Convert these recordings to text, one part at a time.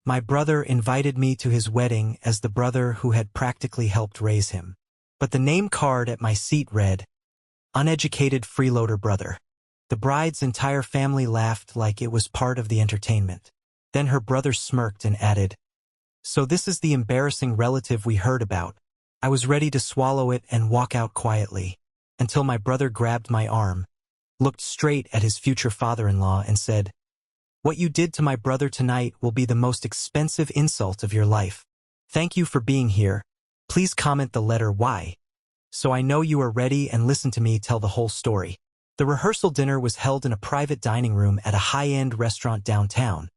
My brother invited me to his wedding as the brother who had practically helped raise him. But the name card at my seat read, "Uneducated freeloader brother." The bride's entire family laughed like it was part of the entertainment. Then her brother smirked and added, "So this is the embarrassing relative we heard about." I was ready to swallow it and walk out quietly, until my brother grabbed my arm, looked straight at his future father-in-law and said, "What you did to my brother tonight will be the most expensive insult of your life. Thank you for being here. Please comment the letter Y, so I know you are ready and listen to me tell the whole story." The rehearsal dinner was held in a private dining room at a high-end restaurant downtown,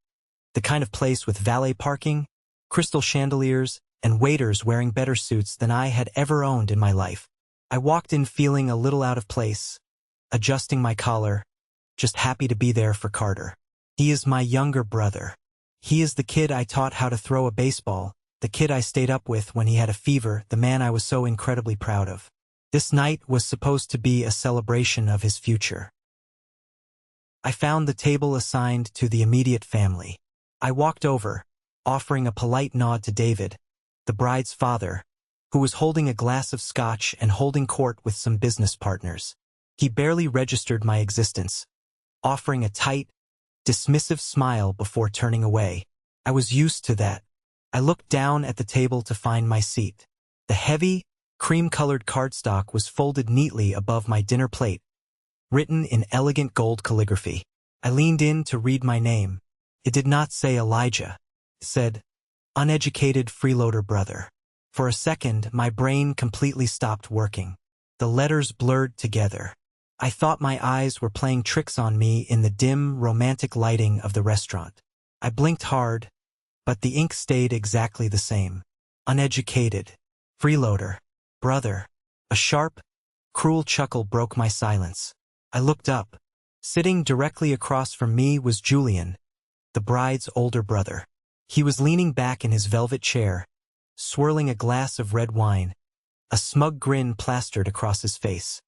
the kind of place with valet parking, crystal chandeliers, and waiters wearing better suits than I had ever owned in my life. I walked in feeling a little out of place, adjusting my collar, just happy to be there for Carter. He is my younger brother. He is the kid I taught how to throw a baseball, the kid I stayed up with when he had a fever, the man I was so incredibly proud of. This night was supposed to be a celebration of his future. I found the table assigned to the immediate family. I walked over, offering a polite nod to David, the bride's father, who was holding a glass of scotch and holding court with some business partners. He barely registered my existence, offering a tight, dismissive smile before turning away. I was used to that. I looked down at the table to find my seat. The heavy, cream-colored cardstock was folded neatly above my dinner plate, written in elegant gold calligraphy. I leaned in to read my name. It did not say Elijah. It said, "Uneducated freeloader brother." For a second, my brain completely stopped working. The letters blurred together. I thought my eyes were playing tricks on me in the dim, romantic lighting of the restaurant. I blinked hard, but the ink stayed exactly the same. Uneducated, freeloader, brother. A sharp, cruel chuckle broke my silence. I looked up. Sitting directly across from me was Julian, the bride's older brother. He was leaning back in his velvet chair, swirling a glass of red wine, a smug grin plastered across his face.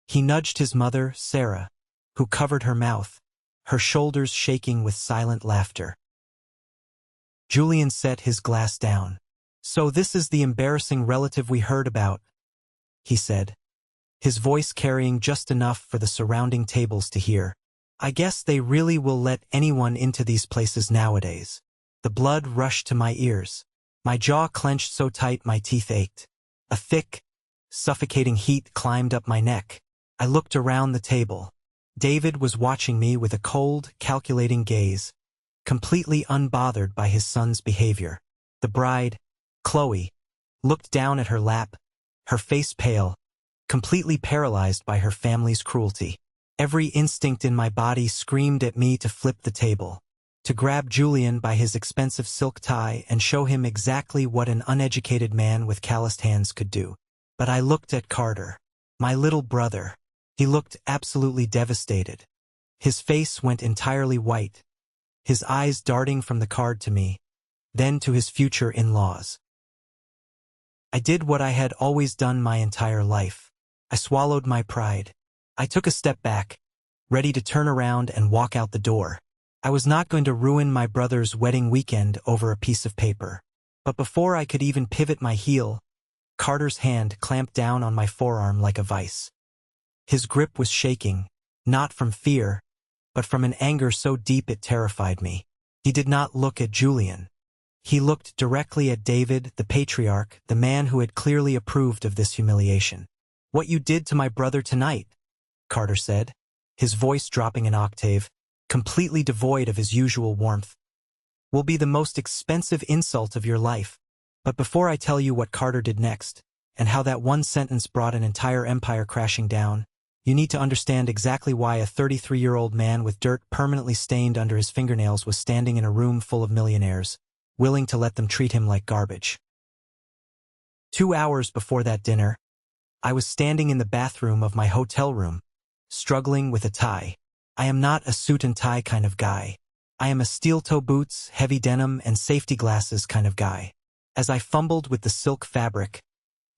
He nudged his mother, Sarah, who covered her mouth, her shoulders shaking with silent laughter. Julian set his glass down. "So this is the embarrassing relative we heard about," he said, his voice carrying just enough for the surrounding tables to hear. "I guess they really will let anyone into these places nowadays." The blood rushed to my ears. My jaw clenched so tight my teeth ached. A thick, suffocating heat climbed up my neck. I looked around the table. David was watching me with a cold, calculating gaze, completely unbothered by his son's behavior. The bride, Chloe, looked down at her lap, her face pale, completely paralyzed by her family's cruelty. Every instinct in my body screamed at me to flip the table, to grab Julian by his expensive silk tie and show him exactly what an uneducated man with calloused hands could do. But I looked at Carter, my little brother. He looked absolutely devastated. His face went entirely white, his eyes darting from the card to me, then to his future in-laws. I did what I had always done my entire life. I swallowed my pride. I took a step back, ready to turn around and walk out the door. I was not going to ruin my brother's wedding weekend over a piece of paper. But before I could even pivot my heel, Carter's hand clamped down on my forearm like a vice. His grip was shaking, not from fear, but from an anger so deep it terrified me. He did not look at Julian. He looked directly at David, the patriarch, the man who had clearly approved of this humiliation. "What you did to my brother tonight," Carter said, his voice dropping an octave, completely devoid of his usual warmth, "will be the most expensive insult of your life." But before I tell you what Carter did next, and how that one sentence brought an entire empire crashing down, you need to understand exactly why a 33-year-old man with dirt permanently stained under his fingernails was standing in a room full of millionaires, willing to let them treat him like garbage. 2 hours before that dinner, I was standing in the bathroom of my hotel room, struggling with a tie. I am not a suit and tie kind of guy. I am a steel-toe boots, heavy denim, and safety glasses kind of guy. As I fumbled with the silk fabric,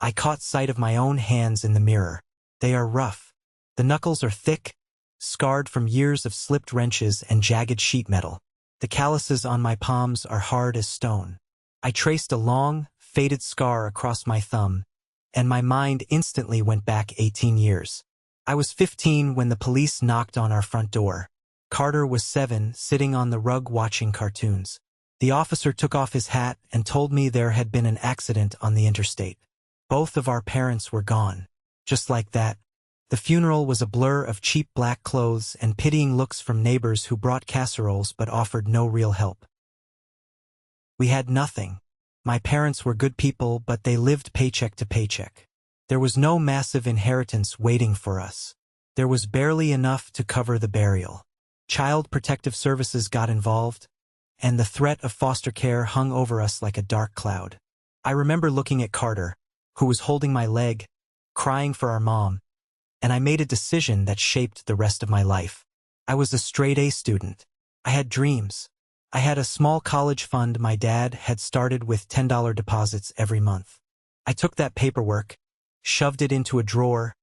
I caught sight of my own hands in the mirror. They are rough. The knuckles are thick, scarred from years of slipped wrenches and jagged sheet metal. The calluses on my palms are hard as stone. I traced a long, faded scar across my thumb, and my mind instantly went back 18 years. I was 15 when the police knocked on our front door. Carter was 7, sitting on the rug watching cartoons. The officer took off his hat and told me there had been an accident on the interstate. Both of our parents were gone. Just like that. The funeral was a blur of cheap black clothes and pitying looks from neighbors who brought casseroles but offered no real help. We had nothing. My parents were good people, but they lived paycheck to paycheck. There was no massive inheritance waiting for us. There was barely enough to cover the burial. Child Protective Services got involved, and the threat of foster care hung over us like a dark cloud. I remember looking at Carter, who was holding my leg, crying for our mom, and I made a decision that shaped the rest of my life. I was a straight-A student. I had dreams. I had a small college fund my dad had started with $10 deposits every month. I took that paperwork, shoved it into a drawer,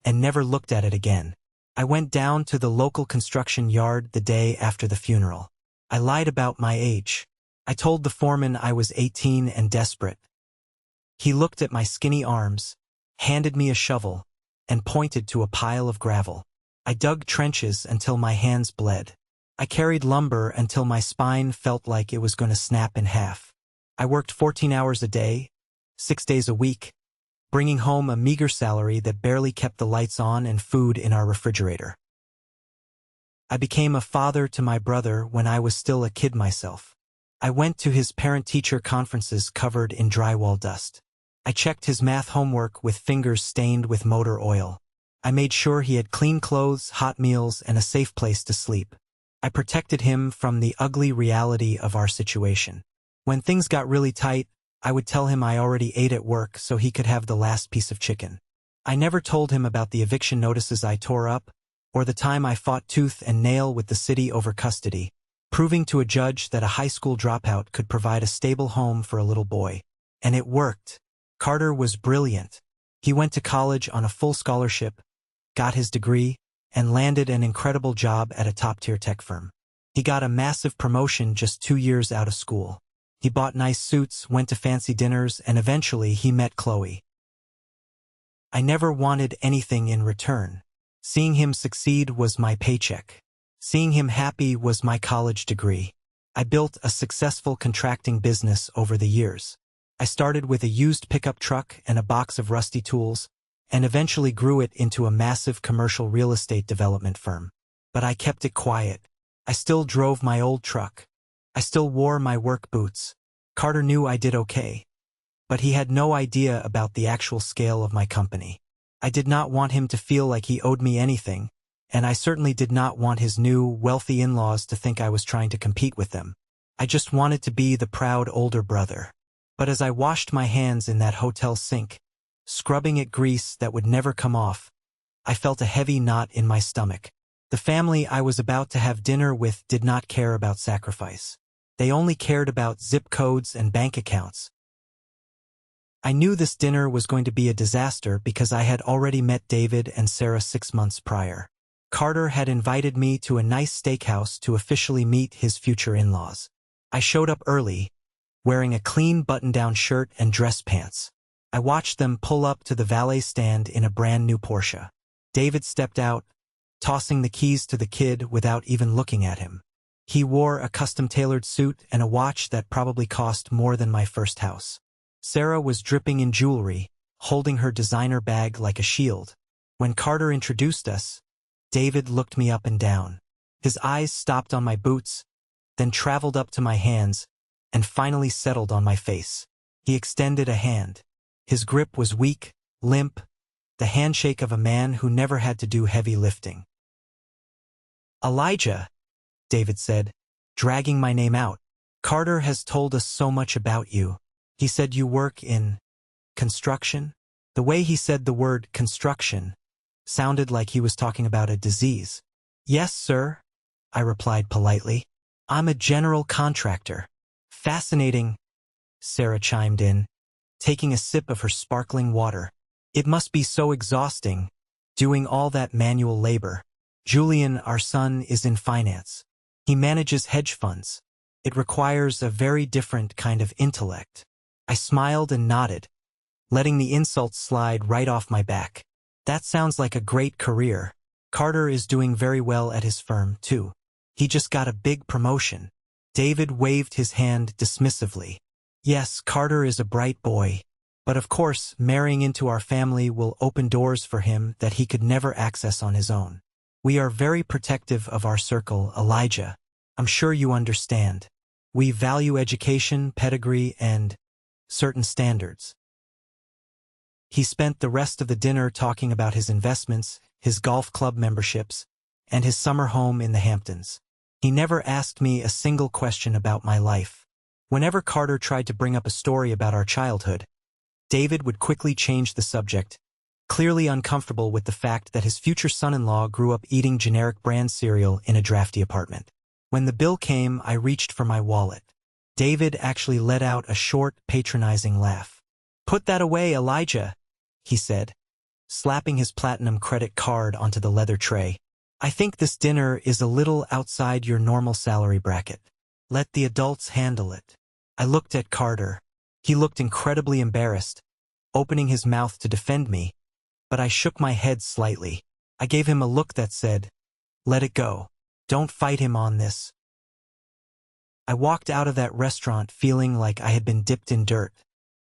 and never looked at it again. I went down to the local construction yard the day after the funeral. I lied about my age. I told the foreman I was 18 and desperate. He looked at my skinny arms, handed me a shovel, and pointed to a pile of gravel. I dug trenches until my hands bled. I carried lumber until my spine felt like it was going to snap in half. I worked 14 hours a day, 6 days a week, bringing home a meager salary that barely kept the lights on and food in our refrigerator. I became a father to my brother when I was still a kid myself. I went to his parent-teacher conferences covered in drywall dust. I checked his math homework with fingers stained with motor oil. I made sure he had clean clothes, hot meals, and a safe place to sleep. I protected him from the ugly reality of our situation. When things got really tight, I would tell him I already ate at work so he could have the last piece of chicken. I never told him about the eviction notices I tore up, or the time I fought tooth and nail with the city over custody, proving to a judge that a high school dropout could provide a stable home for a little boy. And it worked. Carter was brilliant. He went to college on a full scholarship, got his degree, and landed an incredible job at a top-tier tech firm. He got a massive promotion just 2 years out of school. He bought nice suits, went to fancy dinners, and eventually he met Chloe. I never wanted anything in return. Seeing him succeed was my paycheck. Seeing him happy was my college degree. I built a successful contracting business over the years. I started with a used pickup truck and a box of rusty tools, and eventually grew it into a massive commercial real estate development firm. But I kept it quiet. I still drove my old truck. I still wore my work boots. Carter knew I did okay. But he had no idea about the actual scale of my company. I did not want him to feel like he owed me anything, and I certainly did not want his new, wealthy in-laws to think I was trying to compete with them. I just wanted to be the proud older brother. But as I washed my hands in that hotel sink, scrubbing at grease that would never come off, I felt a heavy knot in my stomach. The family I was about to have dinner with did not care about sacrifice. They only cared about zip codes and bank accounts. I knew this dinner was going to be a disaster because I had already met David and Sarah 6 months prior. Carter had invited me to a nice steakhouse to officially meet his future in-laws. I showed up early, wearing a clean button-down shirt and dress pants. I watched them pull up to the valet stand in a brand-new Porsche. David stepped out, tossing the keys to the kid without even looking at him. He wore a custom-tailored suit and a watch that probably cost more than my first house. Sarah was dripping in jewelry, holding her designer bag like a shield. When Carter introduced us, David looked me up and down. His eyes stopped on my boots, then traveled up to my hands, and finally settled on my face. He extended a hand. His grip was weak, limp, the handshake of a man who never had to do heavy lifting. "Elijah," David said, dragging my name out. "Carter has told us so much about you. He said you work in construction?" The way he said the word construction sounded like he was talking about a disease. "Yes, sir," I replied politely. "I'm a general contractor." "Fascinating," Sarah chimed in, taking a sip of her sparkling water. "It must be so exhausting, doing all that manual labor." "Julian, our son, is in finance. He manages hedge funds. It requires a very different kind of intellect. I smiled and nodded, letting the insults slide right off my back. That sounds like a great career. Carter is doing very well at his firm, too. He just got a big promotion. David waved his hand dismissively. Yes, Carter is a bright boy. But of course, marrying into our family will open doors for him that he could never access on his own. We are very protective of our circle, Elijah. I'm sure you understand. We value education, pedigree, and certain standards. He spent the rest of the dinner talking about his investments, his golf club memberships, and his summer home in the Hamptons. He never asked me a single question about my life. Whenever Carter tried to bring up a story about our childhood, David would quickly change the subject, clearly uncomfortable with the fact that his future son-in-law grew up eating generic brand cereal in a drafty apartment. When the bill came, I reached for my wallet. David actually let out a short, patronizing laugh. "Put that away, Elijah," he said, slapping his platinum credit card onto the leather tray. "I think this dinner is a little outside your normal salary bracket. Let the adults handle it." I looked at Carter. He looked incredibly embarrassed, opening his mouth to defend me, but I shook my head slightly. I gave him a look that said, "Let it go. Don't fight him on this." I walked out of that restaurant feeling like I had been dipped in dirt.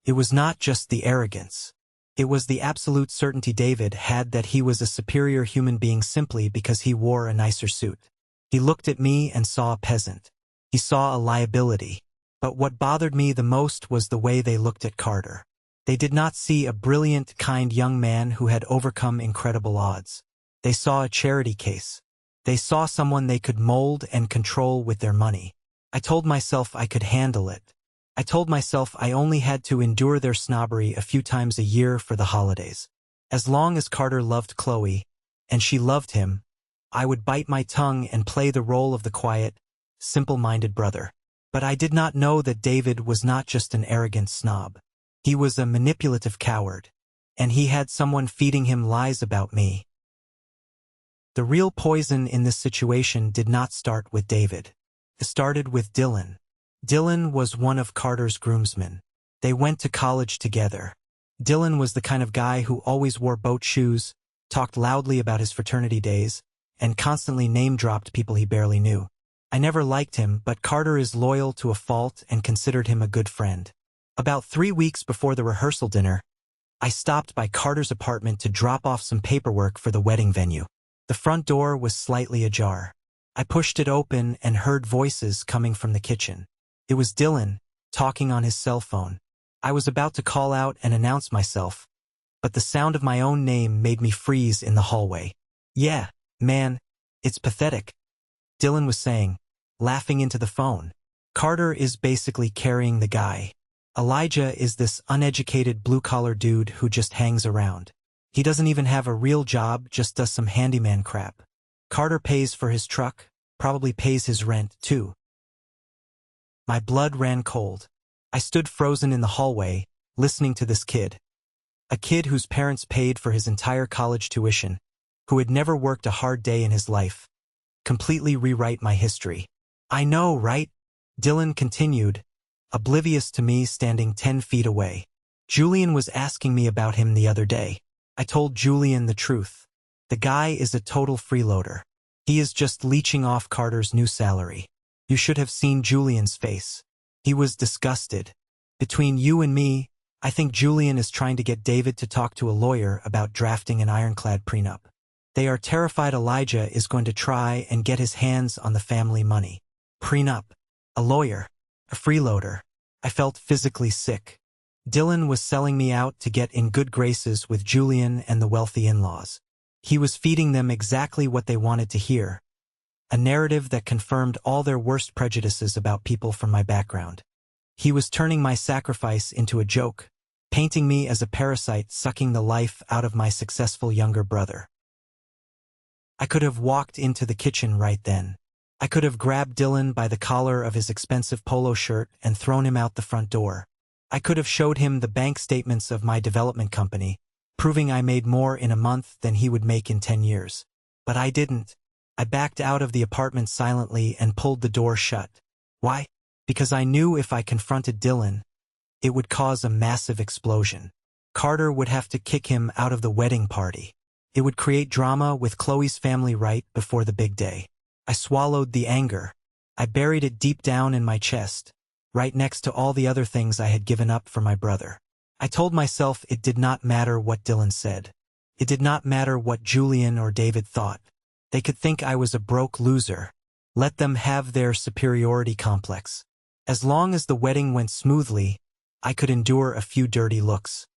It was not just the arrogance. It was the absolute certainty David had that he was a superior human being simply because he wore a nicer suit. He looked at me and saw a peasant. He saw a liability. But what bothered me the most was the way they looked at Carter. They did not see a brilliant, kind young man who had overcome incredible odds. They saw a charity case. They saw someone they could mold and control with their money. I told myself I could handle it. I told myself I only had to endure their snobbery a few times a year for the holidays. As long as Carter loved Chloe, and she loved him, I would bite my tongue and play the role of the quiet, simple-minded brother. But I did not know that David was not just an arrogant snob. He was a manipulative coward, and he had someone feeding him lies about me. The real poison in this situation did not start with David. It started with Dylan. Dylan was one of Carter's groomsmen. They went to college together. Dylan was the kind of guy who always wore boat shoes, talked loudly about his fraternity days, and constantly name-dropped people he barely knew. I never liked him, but Carter is loyal to a fault and considered him a good friend. About 3 weeks before the rehearsal dinner, I stopped by Carter's apartment to drop off some paperwork for the wedding venue. The front door was slightly ajar. I pushed it open and heard voices coming from the kitchen. It was Dylan, talking on his cell phone. I was about to call out and announce myself, but the sound of my own name made me freeze in the hallway. "Yeah, man, it's pathetic," Dylan was saying, laughing into the phone. "Carter is basically carrying the guy. Elijah is this uneducated blue-collar dude who just hangs around. He doesn't even have a real job, just does some handyman crap. Carter pays for his truck, probably pays his rent, too." My blood ran cold. I stood frozen in the hallway, listening to this kid. A kid whose parents paid for his entire college tuition, who had never worked a hard day in his life, completely rewrite my history. "I know, right?" Dylan continued, oblivious to me standing 10 feet away. "Julian was asking me about him the other day. I told Julian the truth. The guy is a total freeloader. He is just leeching off Carter's new salary. You should have seen Julian's face. He was disgusted. Between you and me, I think Julian is trying to get David to talk to a lawyer about drafting an ironclad prenup. They are terrified Elijah is going to try and get his hands on the family money. Prenup. A lawyer. A freeloader. I felt physically sick. Dylan was selling me out to get in good graces with Julian and the wealthy in-laws. He was feeding them exactly what they wanted to hear. A narrative that confirmed all their worst prejudices about people from my background. He was turning my sacrifice into a joke, painting me as a parasite sucking the life out of my successful younger brother. I could have walked into the kitchen right then. I could have grabbed Dylan by the collar of his expensive polo shirt and thrown him out the front door. I could have showed him the bank statements of my development company, proving I made more in a month than he would make in 10 years. But I didn't. I backed out of the apartment silently and pulled the door shut. Why? because I knew if I confronted Dylan, it would cause a massive explosion. Carter would have to kick him out of the wedding party. It would create drama with Chloe's family right before the big day. I swallowed the anger. I buried it deep down in my chest, right next to all the other things I had given up for my brother. I told myself it did not matter what Dylan said. It did not matter what Julian or David thought. They could think I was a broke loser. Let them have their superiority complex. As long as the wedding went smoothly, I could endure a few dirty looks.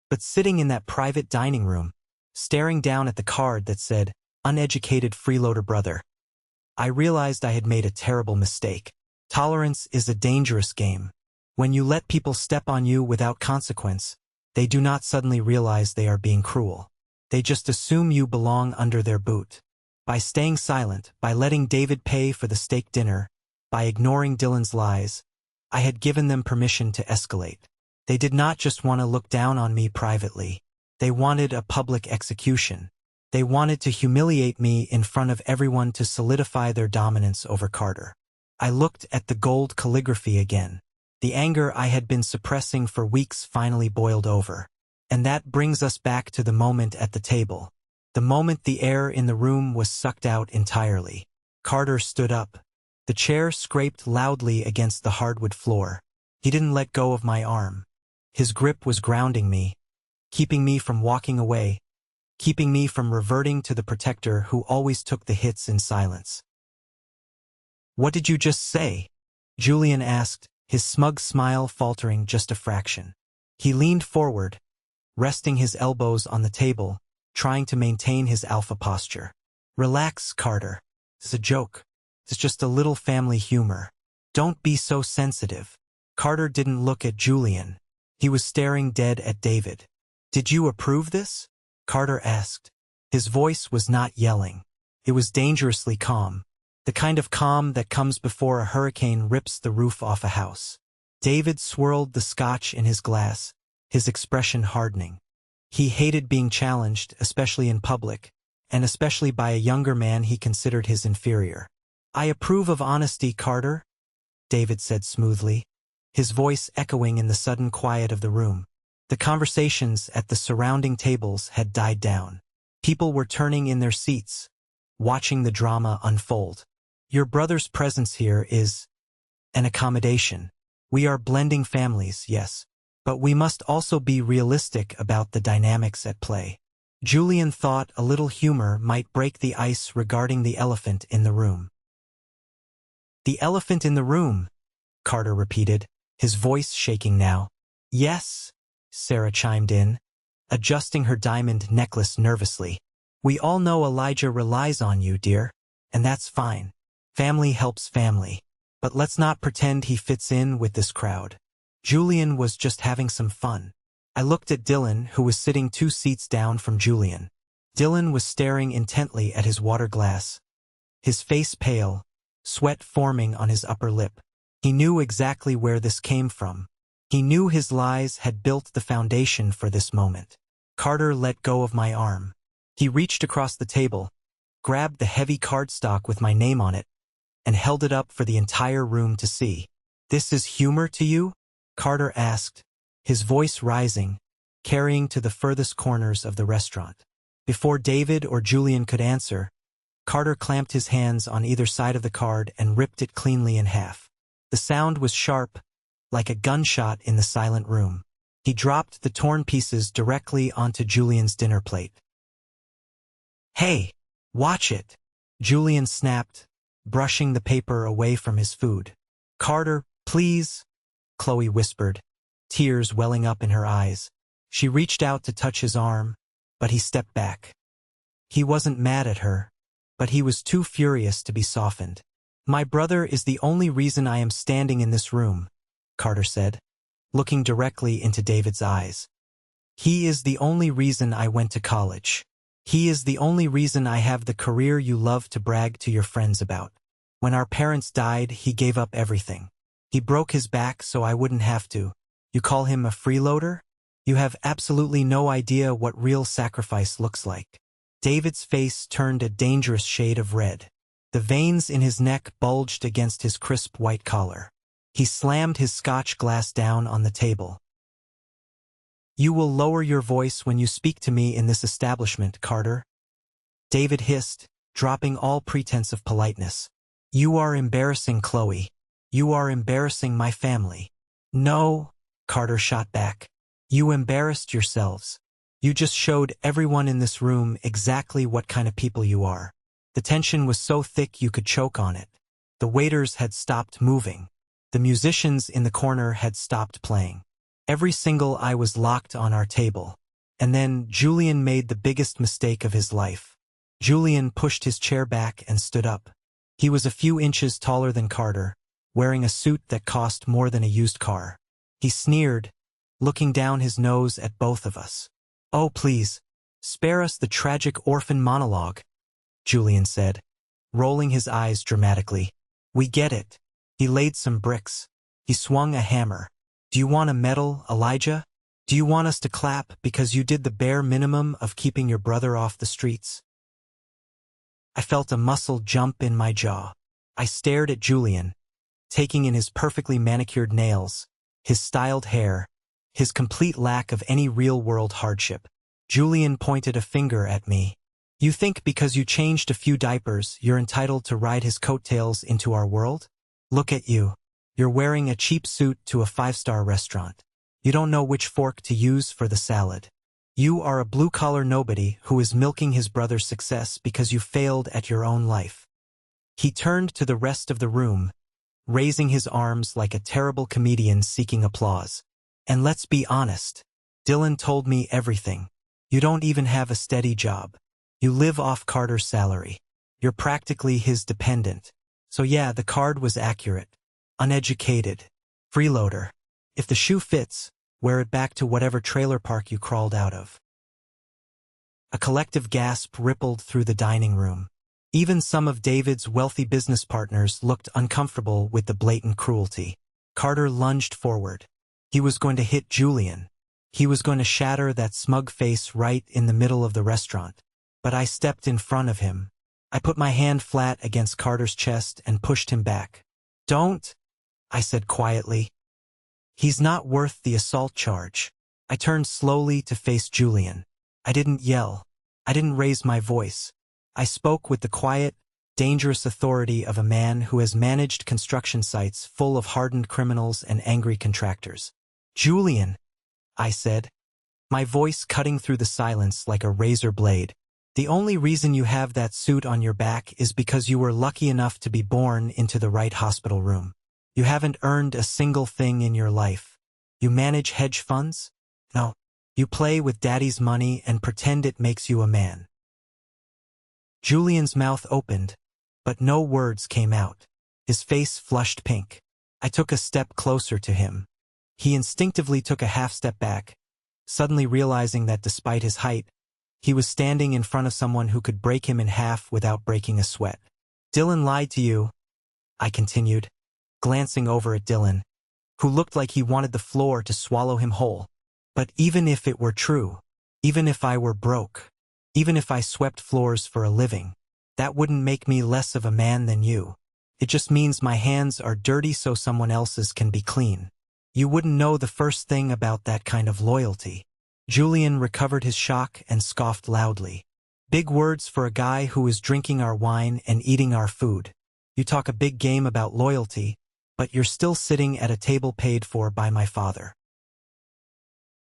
But sitting in that private dining room, staring down at the card that said, "Uneducated freeloader brother," I realized I had made a terrible mistake. Tolerance is a dangerous game. When you let people step on you without consequence, they do not suddenly realize they are being cruel. They just assume you belong under their boot. By staying silent, by letting David pay for the steak dinner, by ignoring Dylan's lies, I had given them permission to escalate. They did not just want to look down on me privately. They wanted a public execution. They wanted to humiliate me in front of everyone to solidify their dominance over Carter. I looked at the gold calligraphy again. The anger I had been suppressing for weeks finally boiled over. And that brings us back to the moment at the table. The moment the air in the room was sucked out entirely. Carter stood up. The chair scraped loudly against the hardwood floor. He didn't let go of my arm. His grip was grounding me, keeping me from walking away, keeping me from reverting to the protector who always took the hits in silence. "What did you just say?" Julian asked, his smug smile faltering just a fraction. He leaned forward, resting his elbows on the table, trying to maintain his alpha posture. "Relax, Carter. It's a joke. It's just a little family humor. Don't be so sensitive." Carter didn't look at Julian. He was staring dead at David. "Did you approve this?" Carter asked. His voice was not yelling. It was dangerously calm. The kind of calm that comes before a hurricane rips the roof off a house. David swirled the scotch in his glass, his expression hardening. He hated being challenged, especially in public, and especially by a younger man he considered his inferior. "I approve of honesty, Carter," David said smoothly, his voice echoing in the sudden quiet of the room. The conversations at the surrounding tables had died down. People were turning in their seats, watching the drama unfold. "Your brother's presence here is an accommodation. We are blending families, yes, but we must also be realistic about the dynamics at play." Julian thought a little humor might break the ice regarding the elephant in the room. "The elephant in the room," Carter repeated, his voice shaking now. "Yes," Sarah chimed in, adjusting her diamond necklace nervously. "We all know Elijah relies on you, dear, and that's fine. Family helps family. But let's not pretend he fits in with this crowd. Julian was just having some fun." I looked at Dylan, who was sitting 2 seats down from Julian. Dylan was staring intently at his water glass, his face pale, sweat forming on his upper lip. He knew exactly where this came from. He knew his lies had built the foundation for this moment. Carter let go of my arm. He reached across the table, grabbed the heavy cardstock with my name on it, and held it up for the entire room to see. "This is humor to you?" Carter asked, his voice rising, carrying to the furthest corners of the restaurant. Before David or Julian could answer, Carter clamped his hands on either side of the card and ripped it cleanly in half. The sound was sharp, like a gunshot in the silent room. He dropped the torn pieces directly onto Julian's dinner plate. "Hey, watch it," Julian snapped, brushing the paper away from his food. "Carter, please," Chloe whispered, tears welling up in her eyes. She reached out to touch his arm, but he stepped back. He wasn't mad at her, but he was too furious to be softened. "My brother is the only reason I am standing in this room," Carter said, looking directly into David's eyes. "He is the only reason I went to college. He is the only reason I have the career you love to brag to your friends about. When our parents died, he gave up everything. He broke his back so I wouldn't have to. You call him a freeloader? You have absolutely no idea what real sacrifice looks like." David's face turned a dangerous shade of red. The veins in his neck bulged against his crisp white collar. He slammed his scotch glass down on the table. "You will lower your voice when you speak to me in this establishment, Carter," David hissed, dropping all pretense of politeness. "You are embarrassing Chloe. You are embarrassing my family." "No," Carter shot back. "You embarrassed yourselves. You just showed everyone in this room exactly what kind of people you are." The tension was so thick you could choke on it. The waiters had stopped moving. The musicians in the corner had stopped playing. Every single eye was locked on our table. And then Julian made the biggest mistake of his life. Julian pushed his chair back and stood up. He was a few inches taller than Carter, wearing a suit that cost more than a used car. He sneered, looking down his nose at both of us. "Oh, please, spare us the tragic orphan monologue," Julian said, rolling his eyes dramatically. "We get it." He laid some bricks. He swung a hammer. "Do you want a medal, Elijah? Do you want us to clap because you did the bare minimum of keeping your brother off the streets?" I felt a muscle jump in my jaw. I stared at Julian, taking in his perfectly manicured nails, his styled hair, his complete lack of any real-world hardship. Julian pointed a finger at me. "You think because you changed a few diapers, you're entitled to ride his coattails into our world? Look at you. You're wearing a cheap suit to a five-star restaurant. You don't know which fork to use for the salad. You are a blue-collar nobody who is milking his brother's success because you failed at your own life." He turned to the rest of the room, raising his arms like a terrible comedian seeking applause. "And let's be honest. Dylan told me everything. You don't even have a steady job. You live off Carter's salary. You're practically his dependent. So yeah, the card was accurate. Uneducated. Freeloader. If the shoe fits, wear it back to whatever trailer park you crawled out of." A collective gasp rippled through the dining room. Even some of David's wealthy business partners looked uncomfortable with the blatant cruelty. Carter lunged forward. He was going to hit Julian. He was going to shatter that smug face right in the middle of the restaurant. But I stepped in front of him. I put my hand flat against Carter's chest and pushed him back. "Don't," I said quietly. "He's not worth the assault charge." I turned slowly to face Julian. I didn't yell. I didn't raise my voice. I spoke with the quiet, dangerous authority of a man who has managed construction sites full of hardened criminals and angry contractors. "Julian," I said, my voice cutting through the silence like a razor blade, "the only reason you have that suit on your back is because you were lucky enough to be born into the right hospital room. You haven't earned a single thing in your life. You manage hedge funds? No. You play with daddy's money and pretend it makes you a man." Julian's mouth opened, but no words came out. His face flushed pink. I took a step closer to him. He instinctively took a half step back, suddenly realizing that despite his height, he was standing in front of someone who could break him in half without breaking a sweat. "Dylan lied to you," I continued, glancing over at Dylan, who looked like he wanted the floor to swallow him whole. "But even if it were true, even if I were broke, even if I swept floors for a living, that wouldn't make me less of a man than you. It just means my hands are dirty so someone else's can be clean. You wouldn't know the first thing about that kind of loyalty." Julian recovered his shock and scoffed loudly. "Big words for a guy who is drinking our wine and eating our food. You talk a big game about loyalty, but you're still sitting at a table paid for by my father."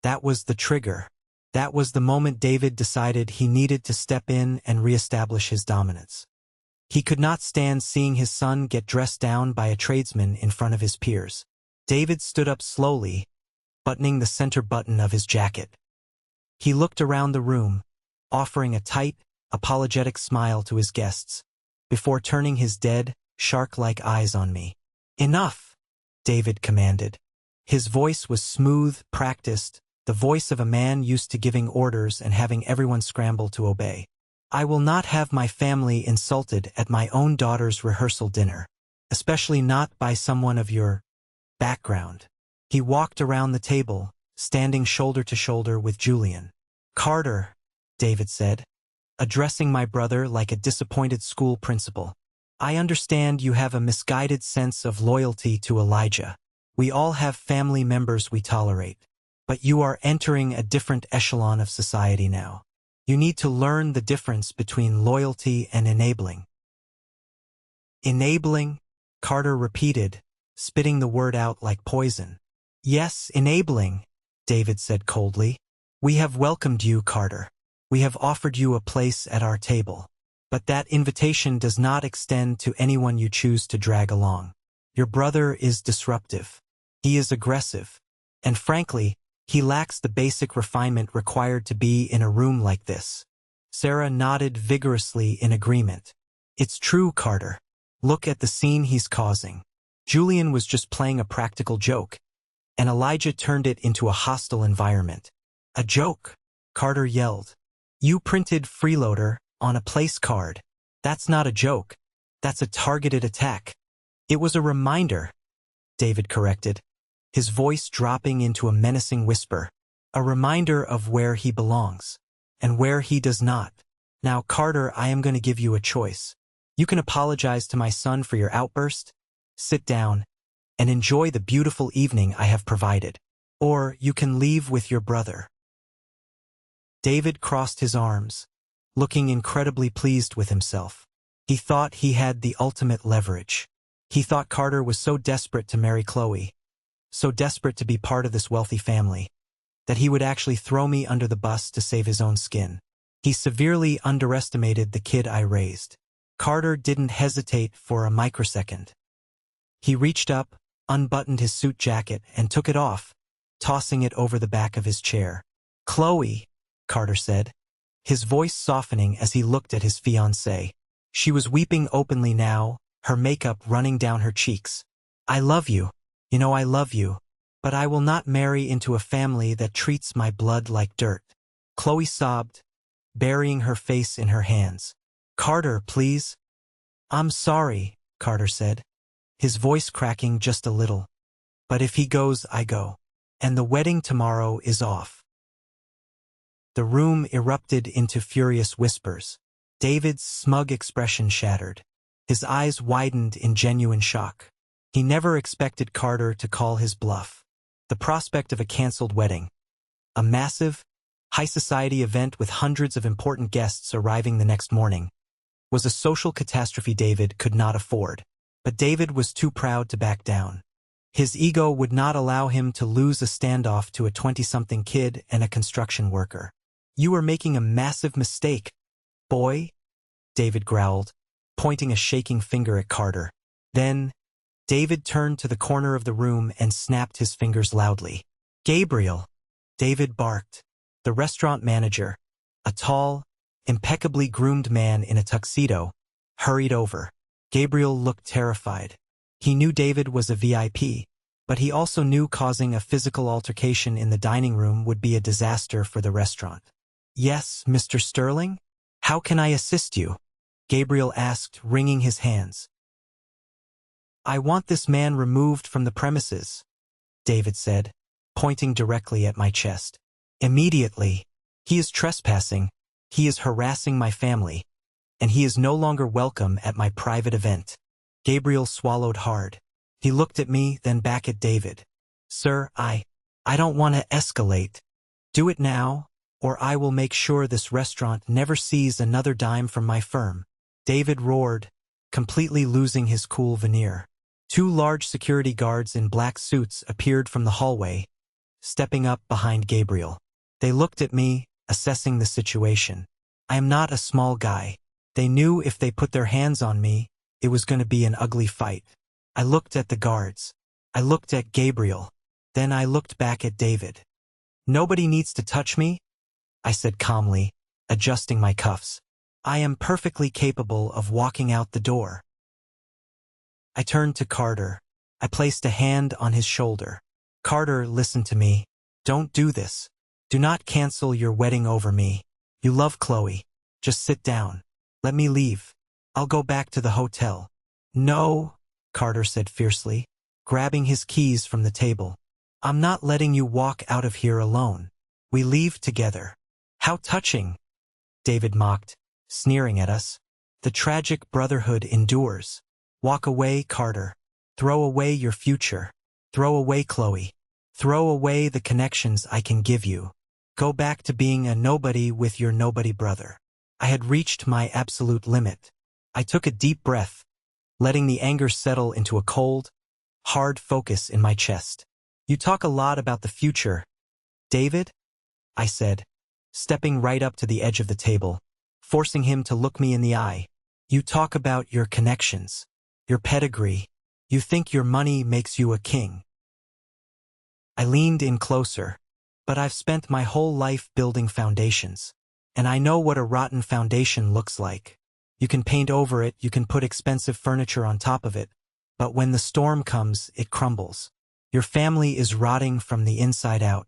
That was the trigger. That was the moment David decided he needed to step in and reestablish his dominance. He could not stand seeing his son get dressed down by a tradesman in front of his peers. David stood up slowly, buttoning the center button of his jacket. He looked around the room, offering a tight, apologetic smile to his guests, before turning his dead, shark-like eyes on me. "Enough," David commanded. His voice was smooth, practiced, the voice of a man used to giving orders and having everyone scramble to obey. "I will not have my family insulted at my own daughter's rehearsal dinner, especially not by someone of your background." He walked around the table, standing shoulder to shoulder with Julian. "Carter," David said, addressing my brother like a disappointed school principal, I understand you have a misguided sense of loyalty to Elijah. We all have family members we tolerate. But you are entering a different echelon of society now. You need to learn the difference between loyalty and enabling. Enabling? Carter repeated, spitting the word out like poison. Yes, enabling, David said coldly. We have welcomed you, Carter. We have offered you a place at our table. But that invitation does not extend to anyone you choose to drag along. Your brother is disruptive. He is aggressive. And frankly, he lacks the basic refinement required to be in a room like this. Sarah nodded vigorously in agreement. It's true, Carter. Look at the scene he's causing. Julian was just playing a practical joke, and Elijah turned it into a hostile environment. A joke, Carter yelled. You printed Freeloader on a place card. That's not a joke. That's a targeted attack. It was a reminder, David corrected, his voice dropping into a menacing whisper. A reminder of where he belongs, and where he does not. Now, Carter, I am going to give you a choice. You can apologize to my son for your outburst, sit down, and enjoy the beautiful evening I have provided. Or you can leave with your brother. David crossed his arms, looking incredibly pleased with himself. He thought he had the ultimate leverage. He thought Carter was so desperate to marry Chloe, so desperate to be part of this wealthy family, that he would actually throw me under the bus to save his own skin. He severely underestimated the kid I raised. Carter didn't hesitate for a microsecond. He reached up, unbuttoned his suit jacket, and took it off, tossing it over the back of his chair. Chloe, Carter said, his voice softening as he looked at his fiancée. She was weeping openly now, her makeup running down her cheeks. I love you. You know I love you. But I will not marry into a family that treats my blood like dirt. Chloe sobbed, burying her face in her hands. Carter, please. I'm sorry, Carter said, his voice cracking just a little. But if he goes, I go. And the wedding tomorrow is off. The room erupted into furious whispers. David's smug expression shattered. His eyes widened in genuine shock. He never expected Carter to call his bluff. The prospect of a canceled wedding, a massive, high-society event with hundreds of important guests arriving the next morning, was a social catastrophe David could not afford. But David was too proud to back down. His ego would not allow him to lose a standoff to a 20-something kid and a construction worker. You are making a massive mistake, boy, David growled, pointing a shaking finger at Carter. Then, David turned to the corner of the room and snapped his fingers loudly. Gabriel, David barked. The restaurant manager, a tall, impeccably groomed man in a tuxedo, hurried over. Gabriel looked terrified. He knew David was a VIP, but he also knew causing a physical altercation in the dining room would be a disaster for the restaurant. Yes, Mr. Sterling? How can I assist you? Gabriel asked, wringing his hands. I want this man removed from the premises, David said, pointing directly at my chest. Immediately. He is trespassing. He is harassing my family. And he is no longer welcome at my private event. Gabriel swallowed hard. He looked at me, then back at David. Sir, I don't want to escalate. Do it now, or I will make sure this restaurant never sees another dime from my firm. David roared, completely losing his cool veneer. Two large security guards in black suits appeared from the hallway, stepping up behind Gabriel. They looked at me, assessing the situation. I am not a small guy. They knew if they put their hands on me, it was going to be an ugly fight. I looked at the guards. I looked at Gabriel. Then I looked back at David. Nobody needs to touch me, I said calmly, adjusting my cuffs. I am perfectly capable of walking out the door. I turned to Carter. I placed a hand on his shoulder. Carter, listen to me. Don't do this. Do not cancel your wedding over me. You love Chloe. Just sit down. Let me leave. I'll go back to the hotel. No, Carter said fiercely, grabbing his keys from the table. I'm not letting you walk out of here alone. We leave together. How touching, David mocked, sneering at us. The tragic brotherhood endures. Walk away, Carter. Throw away your future. Throw away Chloe. Throw away the connections I can give you. Go back to being a nobody with your nobody brother. I had reached my absolute limit. I took a deep breath, letting the anger settle into a cold, hard focus in my chest. You talk a lot about the future, David? I said, stepping right up to the edge of the table, forcing him to look me in the eye. You talk about your connections, your pedigree. You think your money makes you a king. I leaned in closer. But I've spent my whole life building foundations. And I know what a rotten foundation looks like. You can paint over it, you can put expensive furniture on top of it, but when the storm comes, it crumbles. Your family is rotting from the inside out.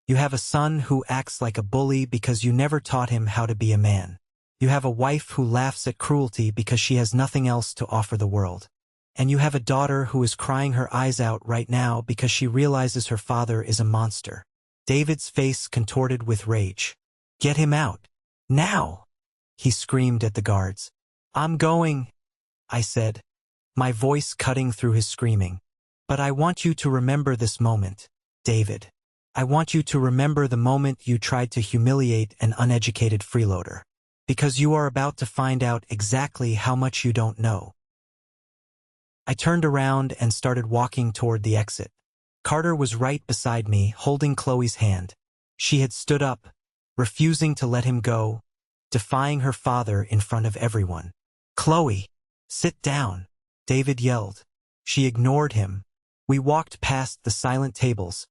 You have a son who acts like a bully because you never taught him how to be a man. You have a wife who laughs at cruelty because she has nothing else to offer the world. And you have a daughter who is crying her eyes out right now because she realizes her father is a monster. David's face contorted with rage. Get him out. Now! He screamed at the guards. I'm going, I said, my voice cutting through his screaming. But I want you to remember this moment, David. I want you to remember the moment you tried to humiliate an uneducated freeloader. Because you are about to find out exactly how much you don't know. I turned around and started walking toward the exit. Carter was right beside me, holding Chloe's hand. She had stood up, refusing to let him go, defying her father in front of everyone. Chloe, sit down, David yelled. She ignored him. We walked past the silent tables,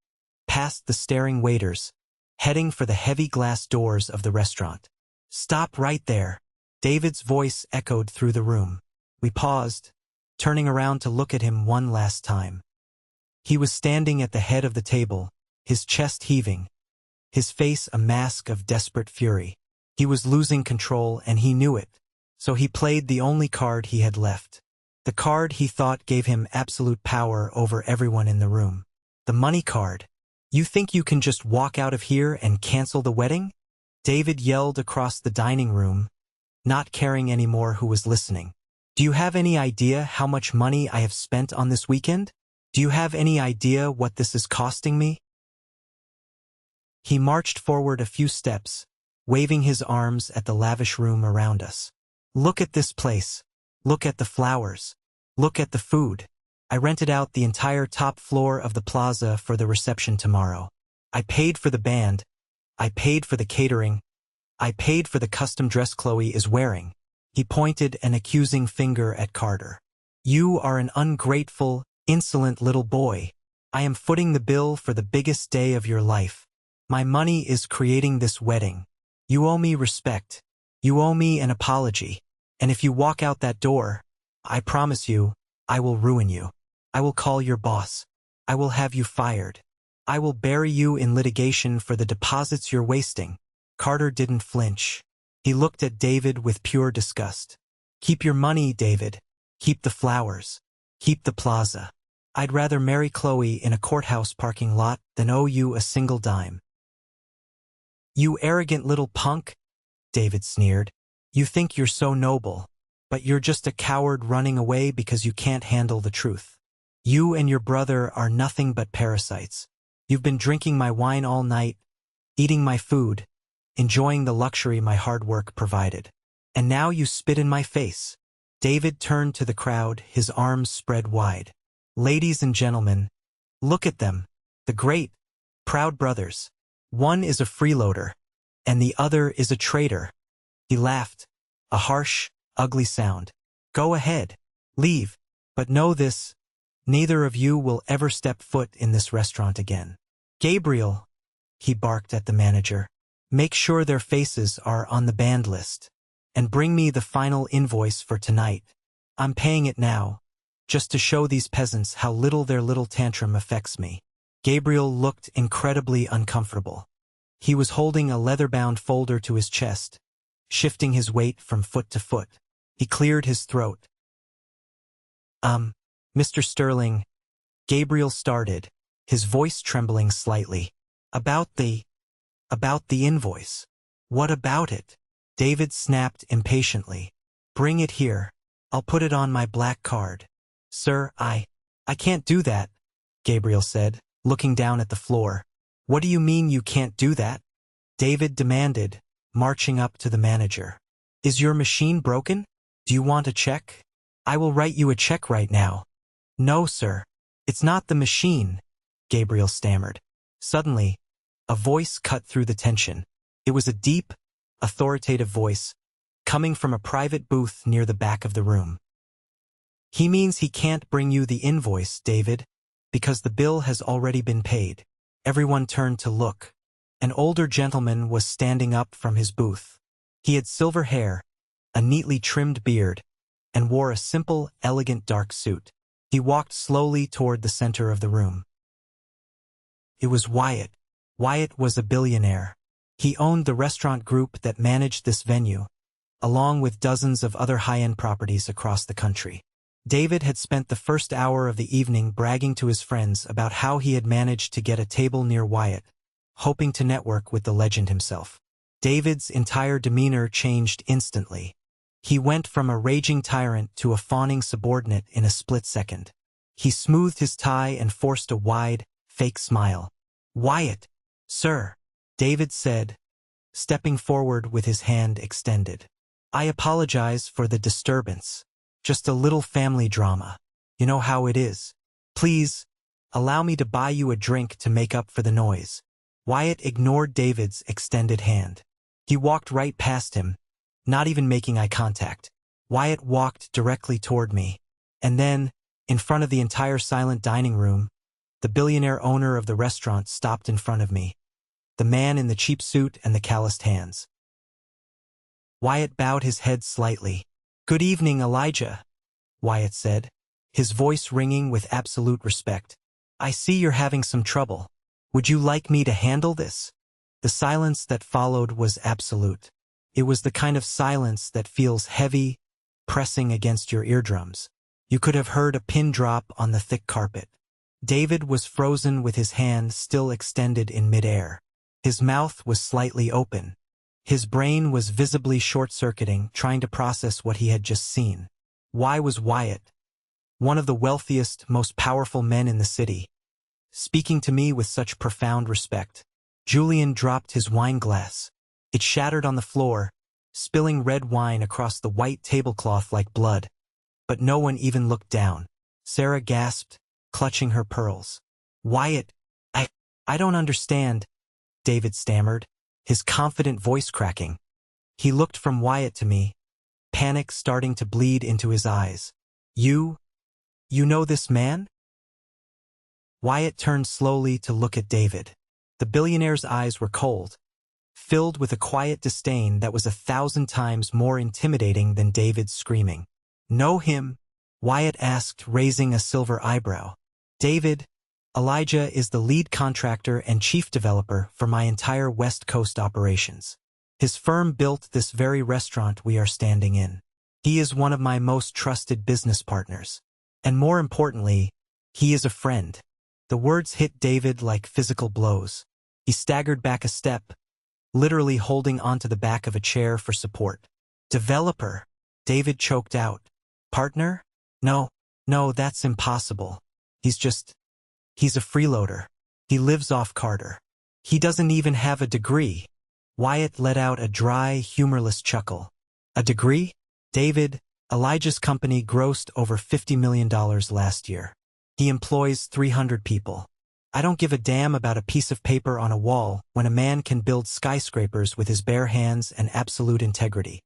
past the staring waiters, heading for the heavy glass doors of the restaurant. Stop right there. David's voice echoed through the room. We paused, turning around to look at him one last time. He was standing at the head of the table, his chest heaving, his face a mask of desperate fury. He was losing control and he knew it, so he played the only card he had left. The card he thought gave him absolute power over everyone in the room. The money card. You think you can just walk out of here and cancel the wedding? David yelled across the dining room, not caring anymore who was listening. Do you have any idea how much money I have spent on this weekend? Do you have any idea what this is costing me? He marched forward a few steps, waving his arms at the lavish room around us. Look at this place. Look at the flowers. Look at the food. I rented out the entire top floor of the plaza for the reception tomorrow. I paid for the band. I paid for the catering. I paid for the custom dress Chloe is wearing. He pointed an accusing finger at Carter. You are an ungrateful, insolent little boy. I am footing the bill for the biggest day of your life. My money is creating this wedding. You owe me respect. You owe me an apology. And if you walk out that door, I promise you, I will ruin you. I will call your boss. I will have you fired. I will bury you in litigation for the deposits you're wasting. Carter didn't flinch. He looked at David with pure disgust. Keep your money, David. Keep the flowers. Keep the plaza. I'd rather marry Chloe in a courthouse parking lot than owe you a single dime. You arrogant little punk, David sneered. You think you're so noble, but you're just a coward running away because you can't handle the truth. You and your brother are nothing but parasites. You've been drinking my wine all night, eating my food, enjoying the luxury my hard work provided. And now you spit in my face. David turned to the crowd, his arms spread wide. Ladies and gentlemen, look at them, the great, proud brothers. One is a freeloader, and the other is a traitor. He laughed, a harsh, ugly sound. Go ahead, leave, but know this, neither of you will ever step foot in this restaurant again. Gabriel, he barked at the manager, make sure their faces are on the band list, and bring me the final invoice for tonight. I'm paying it now, just to show these peasants how little their little tantrum affects me. Gabriel looked incredibly uncomfortable. He was holding a leather-bound folder to his chest, shifting his weight from foot to foot. He cleared his throat. Mr. Sterling, Gabriel started, his voice trembling slightly. About the invoice. What about it? David snapped impatiently. Bring it here. I'll put it on my black card. Sir, I can't do that, Gabriel said, looking down at the floor. What do you mean you can't do that? David demanded, marching up to the manager. Is your machine broken? Do you want a check? I will write you a check right now. No, sir. It's not the machine, Gabriel stammered. Suddenly, a voice cut through the tension. It was a deep, authoritative voice, coming from a private booth near the back of the room. He means he can't bring you the invoice, David, because the bill has already been paid. Everyone turned to look. An older gentleman was standing up from his booth. He had silver hair, a neatly trimmed beard, and wore a simple, elegant dark suit. He walked slowly toward the center of the room. It was Wyatt. Wyatt was a billionaire. He owned the restaurant group that managed this venue, along with dozens of other high-end properties across the country. David had spent the first hour of the evening bragging to his friends about how he had managed to get a table near Wyatt, hoping to network with the legend himself. David's entire demeanor changed instantly. He went from a raging tyrant to a fawning subordinate in a split second. He smoothed his tie and forced a wide, fake smile. Wyatt, sir, David said, stepping forward with his hand extended. I apologize for the disturbance. Just a little family drama. You know how it is. Please, allow me to buy you a drink to make up for the noise. Wyatt ignored David's extended hand. He walked right past him, not even making eye contact. Wyatt walked directly toward me. And then, in front of the entire silent dining room, the billionaire owner of the restaurant stopped in front of me. The man in the cheap suit and the calloused hands. Wyatt bowed his head slightly. Good evening, Elijah, Wyatt said, his voice ringing with absolute respect. I see you're having some trouble. Would you like me to handle this? The silence that followed was absolute. It was the kind of silence that feels heavy, pressing against your eardrums. You could have heard a pin drop on the thick carpet. David was frozen with his hand still extended in midair. His mouth was slightly open. His brain was visibly short-circuiting, trying to process what he had just seen. Why was Wyatt, one of the wealthiest, most powerful men in the city, speaking to me with such profound respect? Julian dropped his wine glass. It shattered on the floor, spilling red wine across the white tablecloth like blood. But no one even looked down. Sarah gasped, clutching her pearls. Wyatt, I don't understand, David stammered, his confident voice cracking. He looked from Wyatt to me, panic starting to bleed into his eyes. You know this man? Wyatt turned slowly to look at David. The billionaire's eyes were cold, filled with a quiet disdain that was 1,000 times more intimidating than David's screaming. Know him? Wyatt asked, raising a silver eyebrow. David, Elijah is the lead contractor and chief developer for my entire West Coast operations. His firm built this very restaurant we are standing in. He is one of my most trusted business partners. And more importantly, he is a friend. The words hit David like physical blows. He staggered back a step, literally holding onto the back of a chair for support. Developer, David choked out. Partner? No, that's impossible. He's a freeloader. He lives off Carter. He doesn't even have a degree. Wyatt let out a dry, humorless chuckle. A degree? David, Elijah's company grossed over $50 million last year. He employs 300 people. I don't give a damn about a piece of paper on a wall when a man can build skyscrapers with his bare hands and absolute integrity.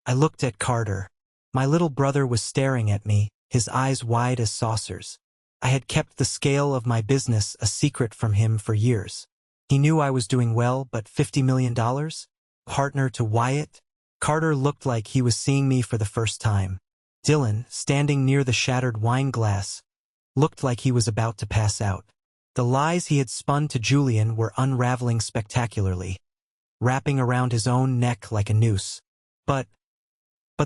I looked at Carter. My little brother was staring at me, his eyes wide as saucers. I had kept the scale of my business a secret from him for years. He knew I was doing well, but $50 million? Partner to Wyatt? Carter looked like he was seeing me for the first time. Dylan, standing near the shattered wine glass, looked like he was about to pass out. The lies he had spun to Julian were unraveling spectacularly, wrapping around his own neck like a noose. But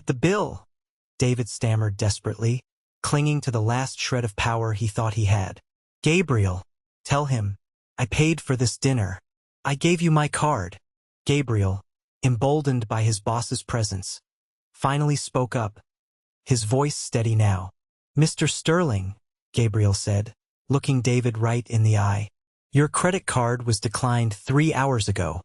the bill, David stammered desperately, clinging to the last shred of power he thought he had. Gabriel, tell him, I paid for this dinner. I gave you my card. Gabriel, emboldened by his boss's presence, finally spoke up, his voice steady now. "Mr. Sterling," Gabriel said, looking David right in the eye, "your credit card was declined 3 hours ago."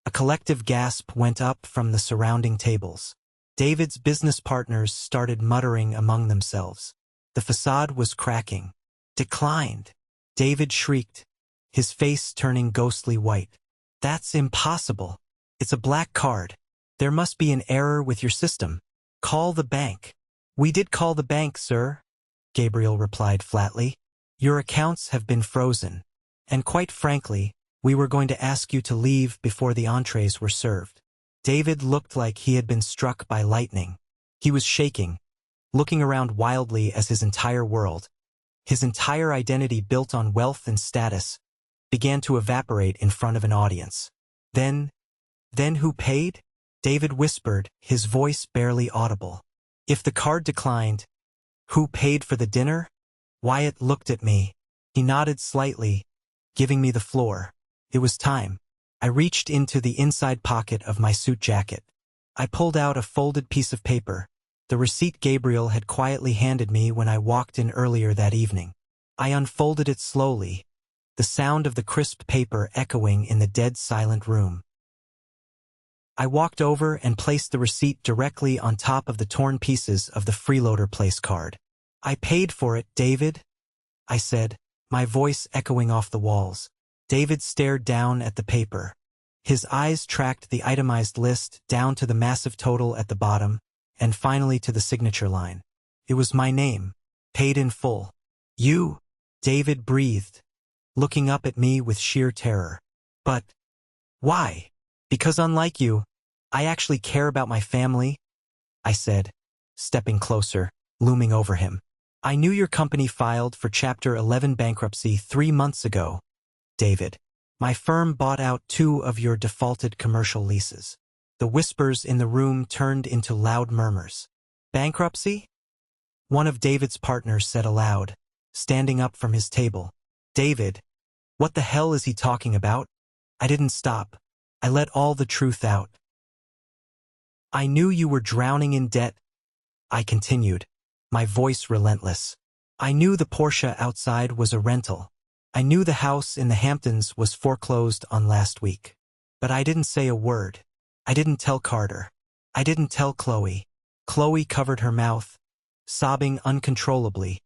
A collective gasp went up from the surrounding tables. David's business partners started muttering among themselves. The facade was cracking. "Declined!" David shrieked, his face turning ghostly white. "That's impossible. It's a black card. There must be an error with your system. Call the bank." "We did call the bank, sir," Gabriel replied flatly. "Your accounts have been frozen. And quite frankly, we were going to ask you to leave before the entrees were served." David looked like he had been struck by lightning. He was shaking, looking around wildly as his entire world, his entire identity built on wealth and status, began to evaporate in front of an audience. Then who paid?" David whispered, his voice barely audible. "If the card declined, who paid for the dinner?" Wyatt looked at me. He nodded slightly, giving me the floor. It was time. I reached into the inside pocket of my suit jacket. I pulled out a folded piece of paper, the receipt Gabriel had quietly handed me when I walked in earlier that evening. I unfolded it slowly, the sound of the crisp paper echoing in the dead silent room. I walked over and placed the receipt directly on top of the torn pieces of the Freeloader place card. "I paid for it, David," I said, my voice echoing off the walls. David stared down at the paper. His eyes tracked the itemized list down to the massive total at the bottom, and finally to the signature line. It was my name, paid in full. "You?" David breathed, looking up at me with sheer terror. "But why?" "Because unlike you, I actually care about my family," I said, stepping closer, looming over him. "I knew your company filed for Chapter 11 bankruptcy 3 months ago, David. My firm bought out 2 of your defaulted commercial leases." The whispers in the room turned into loud murmurs. "Bankruptcy?" one of David's partners said aloud, standing up from his table. "David, what the hell is he talking about?" I didn't stop. I let all the truth out. "I knew you were drowning in debt," I continued, my voice relentless. "I knew the Porsche outside was a rental. I knew the house in the Hamptons was foreclosed on last week. But I didn't say a word. I didn't tell Carter. I didn't tell Chloe." Chloe covered her mouth, sobbing uncontrollably,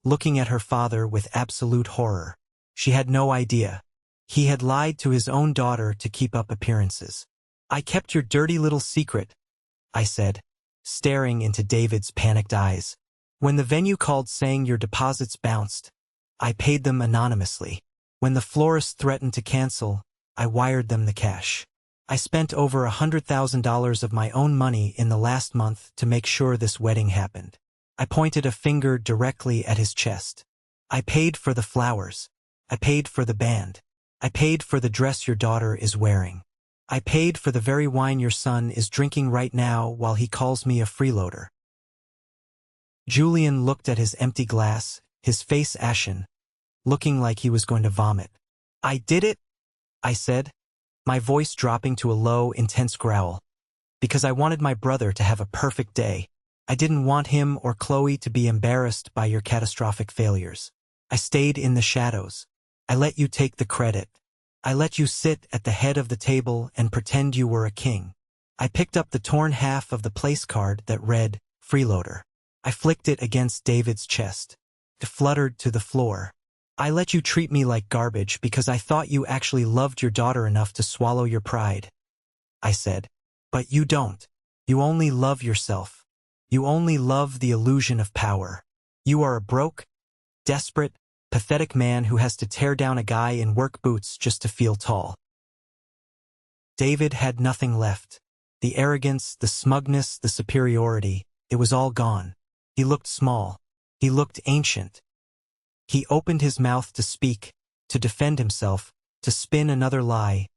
looking at her father with absolute horror. She had no idea. He had lied to his own daughter to keep up appearances. "I kept your dirty little secret," I said, staring into David's panicked eyes. "When the venue called saying your deposits bounced, I paid them anonymously. When the florist threatened to cancel, I wired them the cash. I spent over $100,000 of my own money in the last month to make sure this wedding happened." I pointed a finger directly at his chest. "I paid for the flowers. I paid for the band. I paid for the dress your daughter is wearing. I paid for the very wine your son is drinking right now while he calls me a freeloader." Julian looked at his empty glass, his face ashen, looking like he was going to vomit. "I did it," I said, my voice dropping to a low, intense growl, "because I wanted my brother to have a perfect day. I didn't want him or Chloe to be embarrassed by your catastrophic failures. I stayed in the shadows. I let you take the credit. I let you sit at the head of the table and pretend you were a king. I picked up the torn half of the place card that read, Freeloader. I flicked it against David's chest. It fluttered to the floor. I let you treat me like garbage because I thought you actually loved your daughter enough to swallow your pride," I said. "But you don't. You only love yourself. You only love the illusion of power. You are a broke, desperate, pathetic man who has to tear down a guy in work boots just to feel tall." David had nothing left. The arrogance, the smugness, the superiority, it was all gone. He looked small. He looked ancient. He opened his mouth to speak, to defend himself, to spin another lie,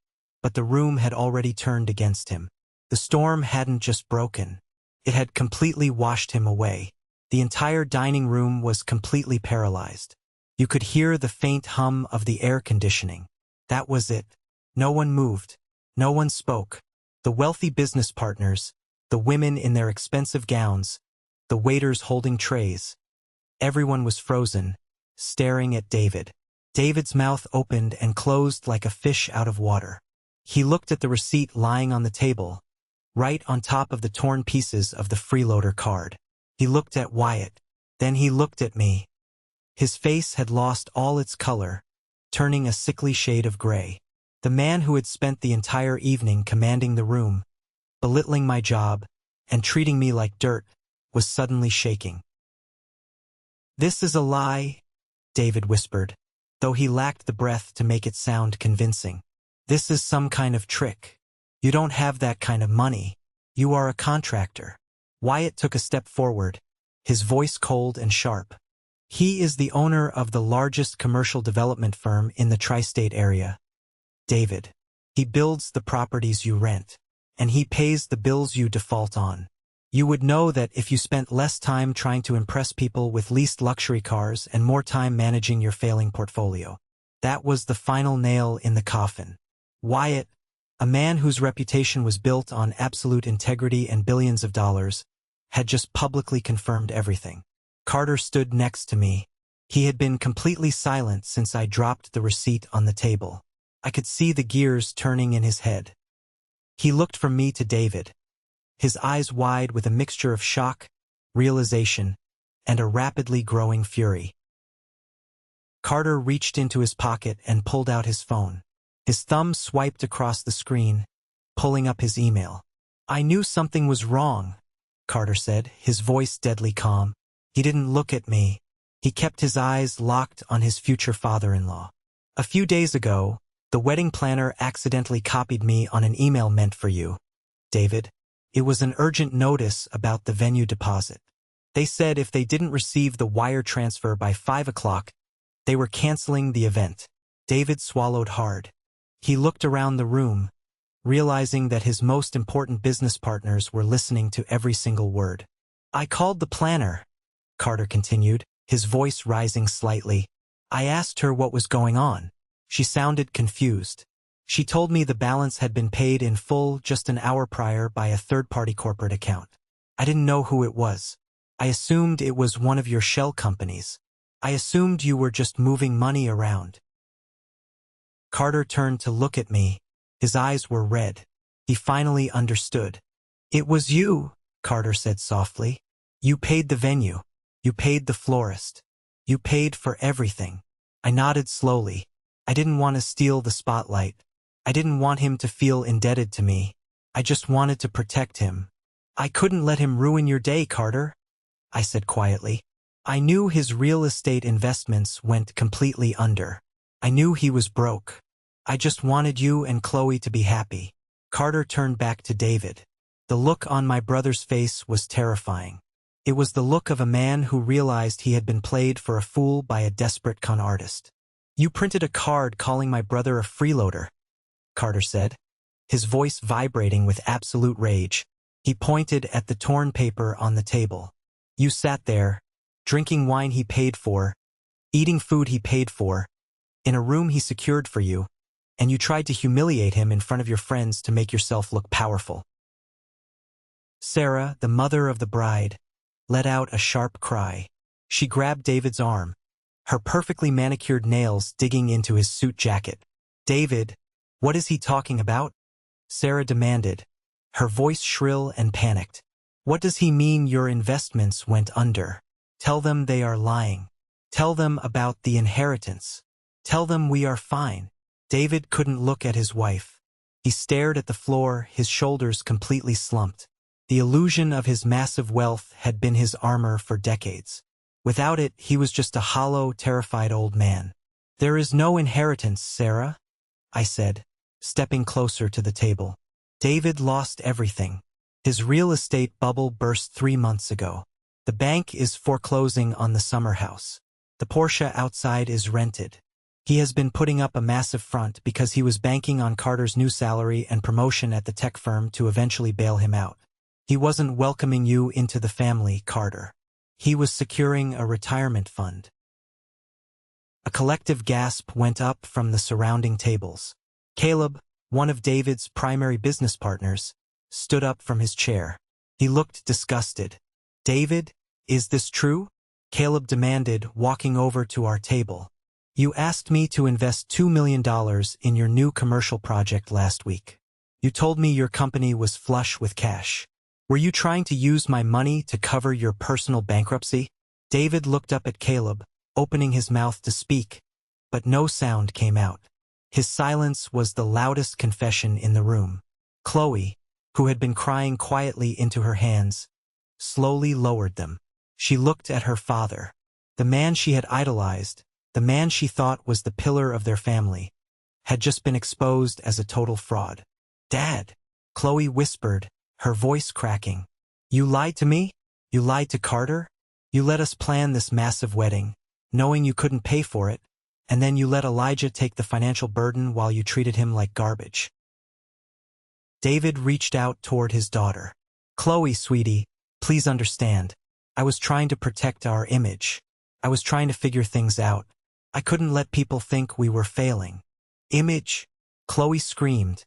but the room had already turned against him. The storm hadn't just broken. It had completely washed him away. The entire dining room was completely paralyzed. You could hear the faint hum of the air conditioning. That was it. No one moved. No one spoke. The wealthy business partners, The women in their expensive gowns, the waiters holding trays. Everyone was frozen, staring at David. David's mouth opened and closed like a fish out of water. He looked at the receipt lying on the table, right on top of the torn pieces of the freeloader card. He looked at Wyatt. Then he looked at me. His face had lost all its color, turning a sickly shade of gray. The man who had spent the entire evening commanding the room, belittling my job, and treating me like dirt, was suddenly shaking. "This is a lie," David whispered, though he lacked the breath to make it sound convincing. "This is some kind of trick. You don't have that kind of money. You are a contractor." Wyatt took a step forward, his voice cold and sharp. "He is the owner of the largest commercial development firm in the tri-state area, David. He builds the properties you rent, and he pays the bills you default on. You would know that if you spent less time trying to impress people with leased luxury cars and more time managing your failing portfolio." That was the final nail in the coffin. Wyatt, a man whose reputation was built on absolute integrity and billions of dollars, had just publicly confirmed everything. Carter stood next to me. He had been completely silent since I dropped the receipt on the table. I could see the gears turning in his head. He looked from me to David, his eyes wide with a mixture of shock, realization, and a rapidly growing fury. Carter reached into his pocket and pulled out his phone. His thumb swiped across the screen, pulling up his email. "I knew something was wrong," Carter said, his voice deadly calm. He didn't look at me. He kept his eyes locked on his future father-in-law. "A few days ago, the wedding planner accidentally copied me on an email meant for you, David. It was an urgent notice about the venue deposit. They said if they didn't receive the wire transfer by 5 o'clock, they were canceling the event." David swallowed hard. He looked around the room, realizing that his most important business partners were listening to every single word. "I called the planner," Carter continued, his voice rising slightly. "I asked her what was going on. She sounded confused. She told me the balance had been paid in full just an hour prior by a third-party corporate account. I didn't know who it was. I assumed it was one of your shell companies. I assumed you were just moving money around." Carter turned to look at me. His eyes were red. He finally understood. "It was you," Carter said softly. "You paid the venue. You paid the florist. You paid for everything." I nodded slowly. I didn't want to steal the spotlight. I didn't want him to feel indebted to me. I just wanted to protect him. "I couldn't let him ruin your day, Carter," I said quietly. I knew his real estate investments went completely under. I knew he was broke. I just wanted you and Chloe to be happy. Carter turned back to David. The look on my brother's face was terrifying. It was the look of a man who realized he had been played for a fool by a desperate con artist. "You printed a card calling my brother a freeloader," Carter said, his voice vibrating with absolute rage. He pointed at the torn paper on the table. "You sat there, drinking wine he paid for, eating food he paid for, in a room he secured for you, and you tried to humiliate him in front of your friends to make yourself look powerful." Sarah, the mother of the bride, let out a sharp cry. She grabbed David's arm, her perfectly manicured nails digging into his suit jacket. "David, what is he talking about?" Sarah demanded, her voice shrill and panicked. "What does he mean your investments went under? Tell them they are lying. Tell them about the inheritance. Tell them we are fine." David couldn't look at his wife. He stared at the floor, his shoulders completely slumped. The illusion of his massive wealth had been his armor for decades. Without it, he was just a hollow, terrified old man. "There is no inheritance, Sarah," I said, stepping closer to the table. "David lost everything. His real estate bubble burst 3 months ago. The bank is foreclosing on the summer house. The Porsche outside is rented. He has been putting up a massive front because he was banking on Carter's new salary and promotion at the tech firm to eventually bail him out. He wasn't welcoming you into the family, Carter. He was securing a retirement fund." A collective gasp went up from the surrounding tables. Caleb, one of David's primary business partners, stood up from his chair. He looked disgusted. David, is this true? Caleb demanded, walking over to our table. You asked me to invest $2 million in your new commercial project last week. You told me your company was flush with cash. Were you trying to use my money to cover your personal bankruptcy? David looked up at Caleb, opening his mouth to speak, but no sound came out. His silence was the loudest confession in the room. Chloe, who had been crying quietly into her hands, slowly lowered them. She looked at her father. The man she had idolized, the man she thought was the pillar of their family, had just been exposed as a total fraud. Dad, Chloe whispered, her voice cracking. You lied to me? You lied to Carter? You let us plan this massive wedding, knowing you couldn't pay for it, and then you let Elijah take the financial burden while you treated him like garbage. David reached out toward his daughter. Chloe, sweetie, please understand. I was trying to protect our image. I was trying to figure things out. I couldn't let people think we were failing. Image? Chloe screamed,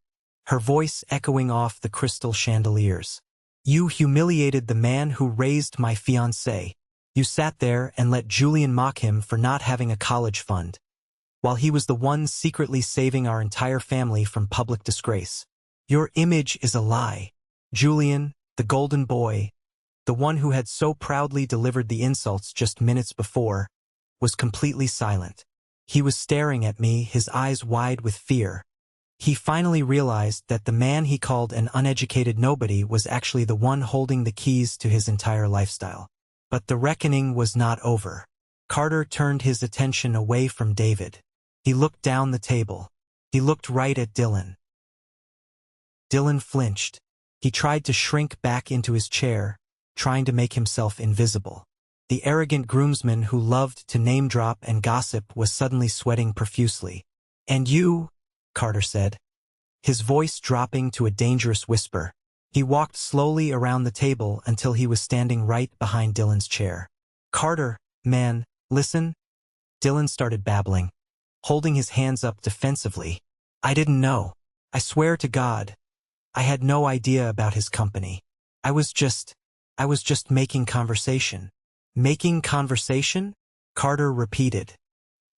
her voice echoing off the crystal chandeliers. You humiliated the man who raised my fiancé. You sat there and let Julian mock him for not having a college fund, while he was the one secretly saving our entire family from public disgrace. Your image is a lie. Julian, the golden boy, the one who had so proudly delivered the insults just minutes before, was completely silent. He was staring at me, his eyes wide with fear. He finally realized that the man he called an uneducated nobody was actually the one holding the keys to his entire lifestyle. But the reckoning was not over. Carter turned his attention away from David. He looked down the table. He looked right at Dylan. Dylan flinched. He tried to shrink back into his chair, trying to make himself invisible. The arrogant groomsman who loved to name-drop and gossip was suddenly sweating profusely. And you, Carter said, his voice dropping to a dangerous whisper. He walked slowly around the table until he was standing right behind Dylan's chair. Carter, man, listen. Dylan started babbling, holding his hands up defensively. I didn't know. I swear to God. I had no idea about his company. I was just making conversation. Making conversation? Carter repeated.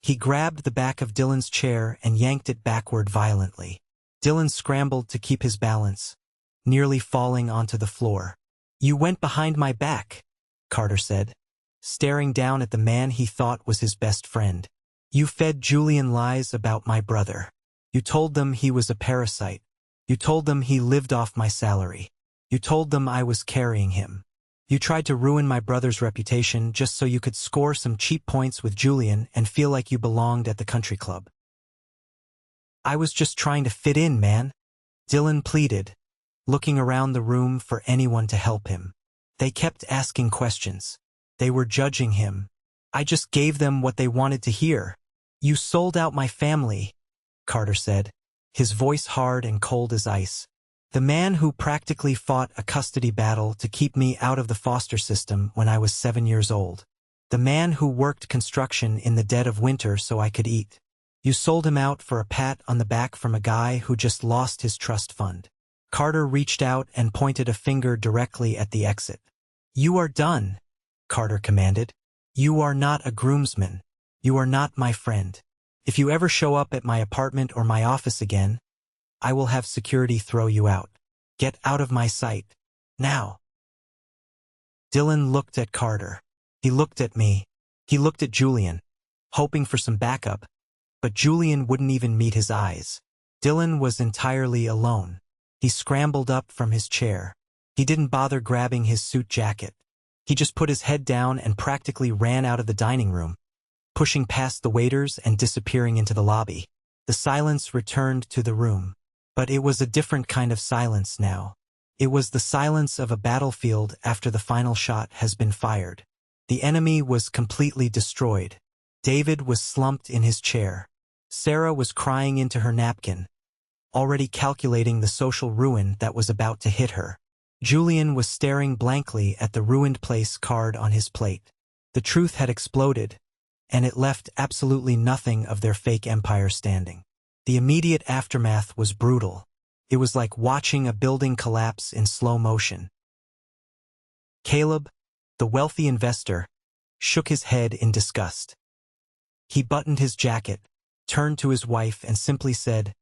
He grabbed the back of Dylan's chair and yanked it backward violently. Dylan scrambled to keep his balance, nearly falling onto the floor. You went behind my back, Carter said, staring down at the man he thought was his best friend. You fed Julian lies about my brother. You told them he was a parasite. You told them he lived off my salary. You told them I was carrying him. You tried to ruin my brother's reputation just so you could score some cheap points with Julian and feel like you belonged at the country club. I was just trying to fit in, man, Dylan pleaded, looking around the room for anyone to help him. They kept asking questions. They were judging him. I just gave them what they wanted to hear. You sold out my family, Carter said, his voice hard and cold as ice. The man who practically fought a custody battle to keep me out of the foster system when I was 7 years old. The man who worked construction in the dead of winter so I could eat. You sold him out for a pat on the back from a guy who just lost his trust fund. Carter reached out and pointed a finger directly at the exit. You are done, Carter commanded. You are not a groomsman. You are not my friend. If you ever show up at my apartment or my office again, I will have security throw you out. Get out of my sight. Now. Dylan looked at Carter. He looked at me. He looked at Julian, hoping for some backup, but Julian wouldn't even meet his eyes. Dylan was entirely alone. He scrambled up from his chair. He didn't bother grabbing his suit jacket. He just put his head down and practically ran out of the dining room, pushing past the waiters and disappearing into the lobby. The silence returned to the room. But it was a different kind of silence now. It was the silence of a battlefield after the final shot has been fired. The enemy was completely destroyed. David was slumped in his chair. Sarah was crying into her napkin, already calculating the social ruin that was about to hit her. Julian was staring blankly at the ruined place card on his plate. The truth had exploded, and it left absolutely nothing of their fake empire standing. The immediate aftermath was brutal. It was like watching a building collapse in slow motion. Caleb, the wealthy investor, shook his head in disgust. He buttoned his jacket, turned to his wife and simply said,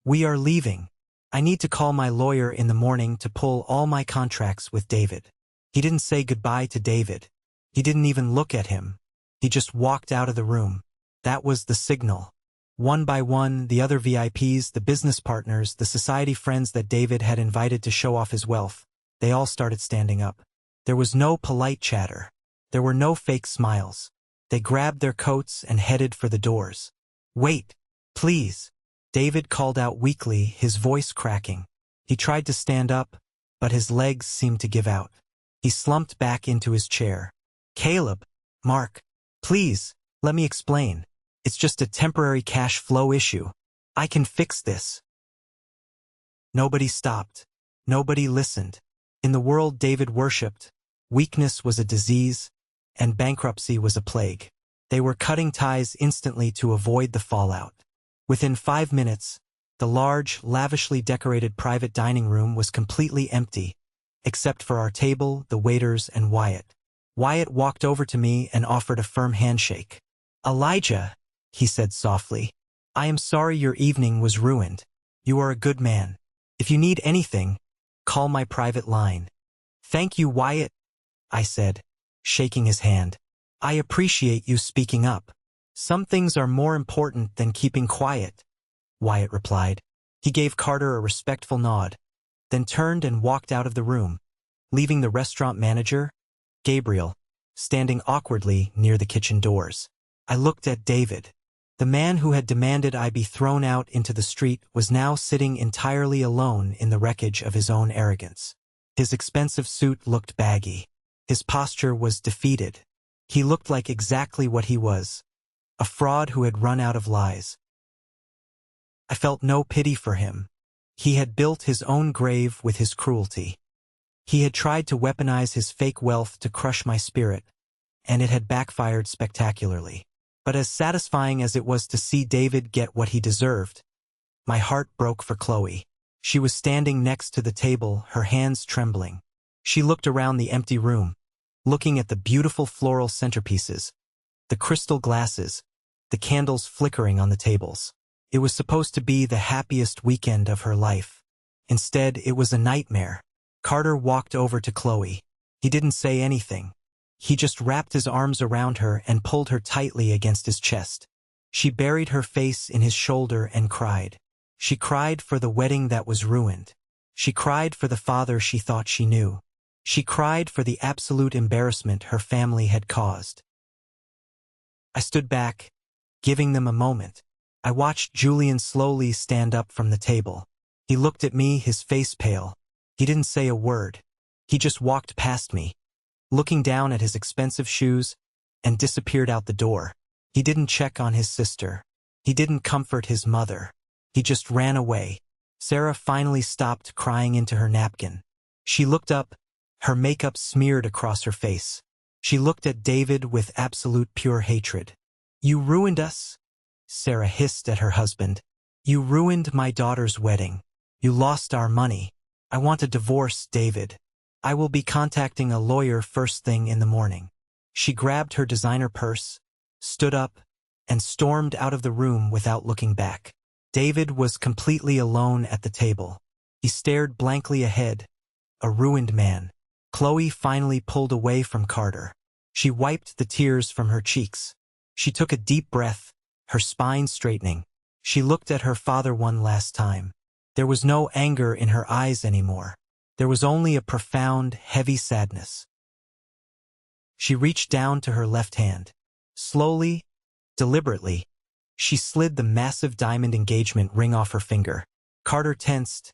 "We are leaving. I need to call my lawyer in the morning to pull all my contracts with David." He didn't say goodbye to David. He didn't even look at him. He just walked out of the room. That was the signal. One by one, the other VIPs, the business partners, the society friends that David had invited to show off his wealth, they all started standing up. There was no polite chatter. There were no fake smiles. They grabbed their coats and headed for the doors. "Wait, please," David called out weakly, his voice cracking. He tried to stand up, but his legs seemed to give out. He slumped back into his chair. "Caleb, Mark, please, let me explain. It's just a temporary cash flow issue. I can fix this." Nobody stopped. Nobody listened. In the world David worshipped, weakness was a disease, and bankruptcy was a plague. They were cutting ties instantly to avoid the fallout. Within 5 minutes, the large, lavishly decorated private dining room was completely empty, except for our table, the waiters, and Wyatt. Wyatt walked over to me and offered a firm handshake. "Elijah," he said softly, "I am sorry your evening was ruined. You are a good man. If you need anything, call my private line." "Thank you, Wyatt," I said, shaking his hand. "I appreciate you speaking up. Some things are more important than keeping quiet," Wyatt replied. He gave Carter a respectful nod, then turned and walked out of the room, leaving the restaurant manager, Gabriel, standing awkwardly near the kitchen doors. I looked at David. The man who had demanded I be thrown out into the street was now sitting entirely alone in the wreckage of his own arrogance. His expensive suit looked baggy. His posture was defeated. He looked like exactly what he was, a fraud who had run out of lies. I felt no pity for him. He had built his own grave with his cruelty. He had tried to weaponize his fake wealth to crush my spirit, and it had backfired spectacularly. But as satisfying as it was to see David get what he deserved, my heart broke for Chloe. She was standing next to the table, her hands trembling. She looked around the empty room, looking at the beautiful floral centerpieces, the crystal glasses, the candles flickering on the tables. It was supposed to be the happiest weekend of her life. Instead, it was a nightmare. Carter walked over to Chloe. He didn't say anything. He just wrapped his arms around her and pulled her tightly against his chest. She buried her face in his shoulder and cried. She cried for the wedding that was ruined. She cried for the father she thought she knew. She cried for the absolute embarrassment her family had caused. I stood back, giving them a moment. I watched Julian slowly stand up from the table. He looked at me, his face pale. He didn't say a word. He just walked past me, looking down at his expensive shoes, and disappeared out the door. He didn't check on his sister. He didn't comfort his mother. He just ran away. Sarah finally stopped crying into her napkin. She looked up, her makeup smeared across her face. She looked at David with absolute pure hatred. "You ruined us," Sarah hissed at her husband. "You ruined my daughter's wedding. You lost our money. I want a divorce, David. I will be contacting a lawyer first thing in the morning." She grabbed her designer purse, stood up, and stormed out of the room without looking back. David was completely alone at the table. He stared blankly ahead, a ruined man. Chloe finally pulled away from Carter. She wiped the tears from her cheeks. She took a deep breath, her spine straightening. She looked at her father one last time. There was no anger in her eyes anymore. There was only a profound, heavy sadness. She reached down to her left hand. Slowly, deliberately, she slid the massive diamond engagement ring off her finger. Carter tensed,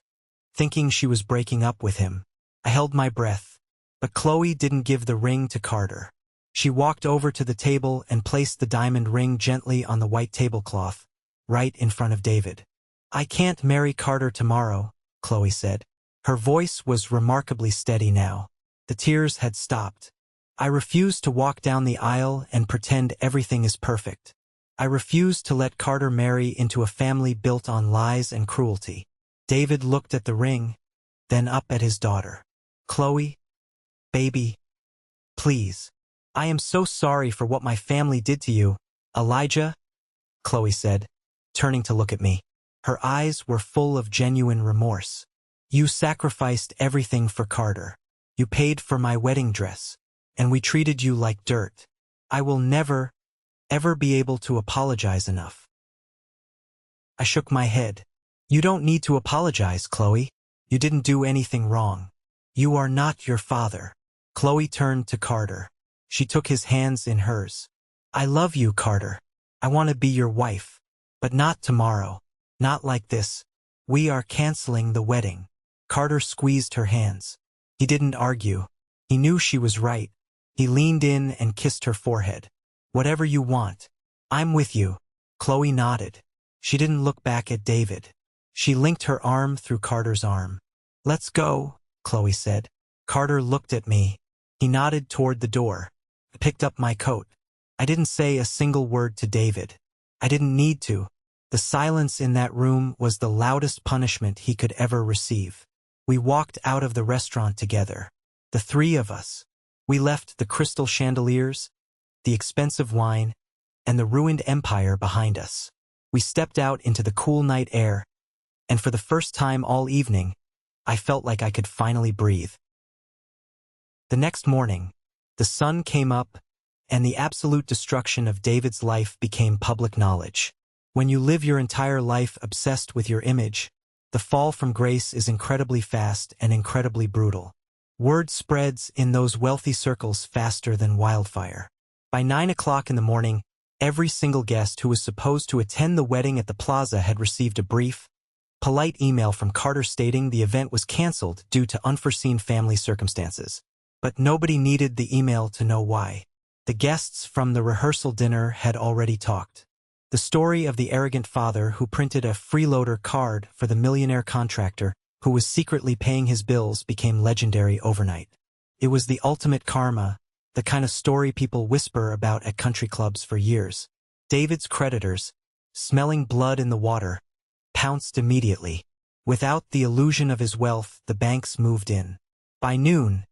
thinking she was breaking up with him. I held my breath, but Chloe didn't give the ring to Carter. She walked over to the table and placed the diamond ring gently on the white tablecloth, right in front of David. "I can't marry Carter tomorrow," Chloe said. Her voice was remarkably steady now. The tears had stopped. "I refuse to walk down the aisle and pretend everything is perfect. I refuse to let Carter marry into a family built on lies and cruelty." David looked at the ring, then up at his daughter. "Chloe, baby," Please. I am so sorry for what my family did to you, Elijah, Chloe said, turning to look at me. Her eyes were full of genuine remorse. You sacrificed everything for Carter. You paid for my wedding dress. And we treated you like dirt. I will never, ever be able to apologize enough. I shook my head. You don't need to apologize, Chloe. You didn't do anything wrong. You are not your father. Chloe turned to Carter. She took his hands in hers. I love you, Carter. I want to be your wife. But not tomorrow. Not like this. We are canceling the wedding. Carter squeezed her hands. He didn't argue. He knew she was right. He leaned in and kissed her forehead. Whatever you want. I'm with you. Chloe nodded. She didn't look back at David. She linked her arm through Carter's arm. Let's go, Chloe said. Carter looked at me. He nodded toward the door. I picked up my coat. I didn't say a single word to David. I didn't need to. The silence in that room was the loudest punishment he could ever receive. We walked out of the restaurant together. The three of us. We left the crystal chandeliers, the expensive wine, and the ruined empire behind us. We stepped out into the cool night air, and for the first time all evening, I felt like I could finally breathe. The next morning, the sun came up, and the absolute destruction of David's life became public knowledge. When you live your entire life obsessed with your image, the fall from grace is incredibly fast and incredibly brutal. Word spreads in those wealthy circles faster than wildfire. By 9 o'clock in the morning, every single guest who was supposed to attend the wedding at the plaza had received a brief, polite email from Carter stating the event was canceled due to unforeseen family circumstances. But nobody needed the email to know why. The guests from the rehearsal dinner had already talked. The story of the arrogant father who printed a freeloader card for the millionaire contractor who was secretly paying his bills became legendary overnight. It was the ultimate karma, the kind of story people whisper about at country clubs for years. David's creditors, smelling blood in the water, pounced immediately. Without the illusion of his wealth, the banks moved in. By noon,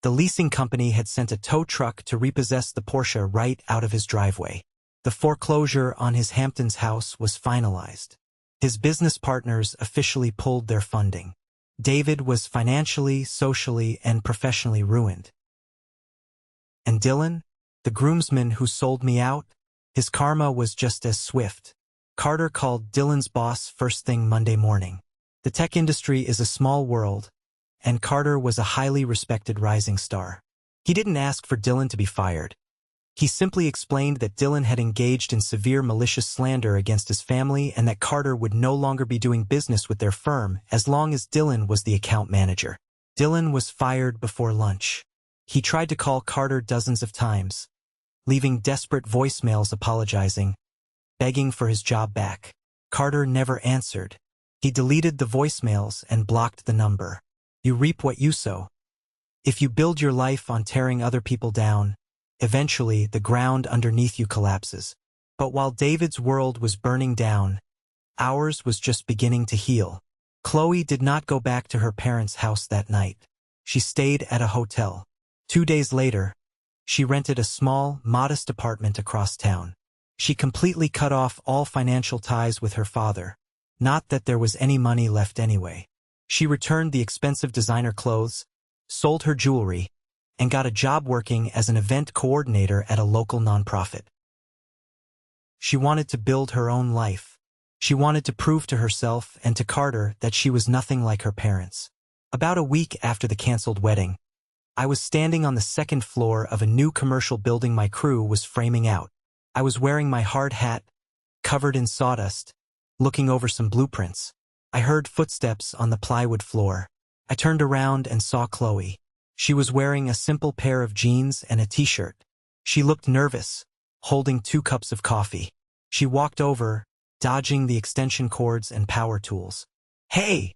the leasing company had sent a tow truck to repossess the Porsche right out of his driveway. The foreclosure on his Hamptons house was finalized. His business partners officially pulled their funding. David was financially, socially, and professionally ruined. And Dylan, the groomsman who sold me out, his karma was just as swift. Carter called Dylan's boss first thing Monday morning. The tech industry is a small world, and Carter was a highly respected rising star. He didn't ask for Dylan to be fired. He simply explained that Dylan had engaged in severe malicious slander against his family and that Carter would no longer be doing business with their firm as long as Dylan was the account manager. Dylan was fired before lunch. He tried to call Carter dozens of times, leaving desperate voicemails apologizing, begging for his job back. Carter never answered. He deleted the voicemails and blocked the number. You reap what you sow. If you build your life on tearing other people down, eventually the ground underneath you collapses. But while David's world was burning down, ours was just beginning to heal. Chloe did not go back to her parents' house that night. She stayed at a hotel. 2 days later, she rented a small, modest apartment across town. She completely cut off all financial ties with her father. Not that there was any money left anyway. She returned the expensive designer clothes, sold her jewelry, and got a job working as an event coordinator at a local nonprofit. She wanted to build her own life. She wanted to prove to herself and to Carter that she was nothing like her parents. About a week after the canceled wedding, I was standing on the second floor of a new commercial building my crew was framing out. I was wearing my hard hat, covered in sawdust, looking over some blueprints. I heard footsteps on the plywood floor. I turned around and saw Chloe. She was wearing a simple pair of jeans and a t-shirt. She looked nervous, holding 2 cups of coffee. She walked over, dodging the extension cords and power tools. "Hey,"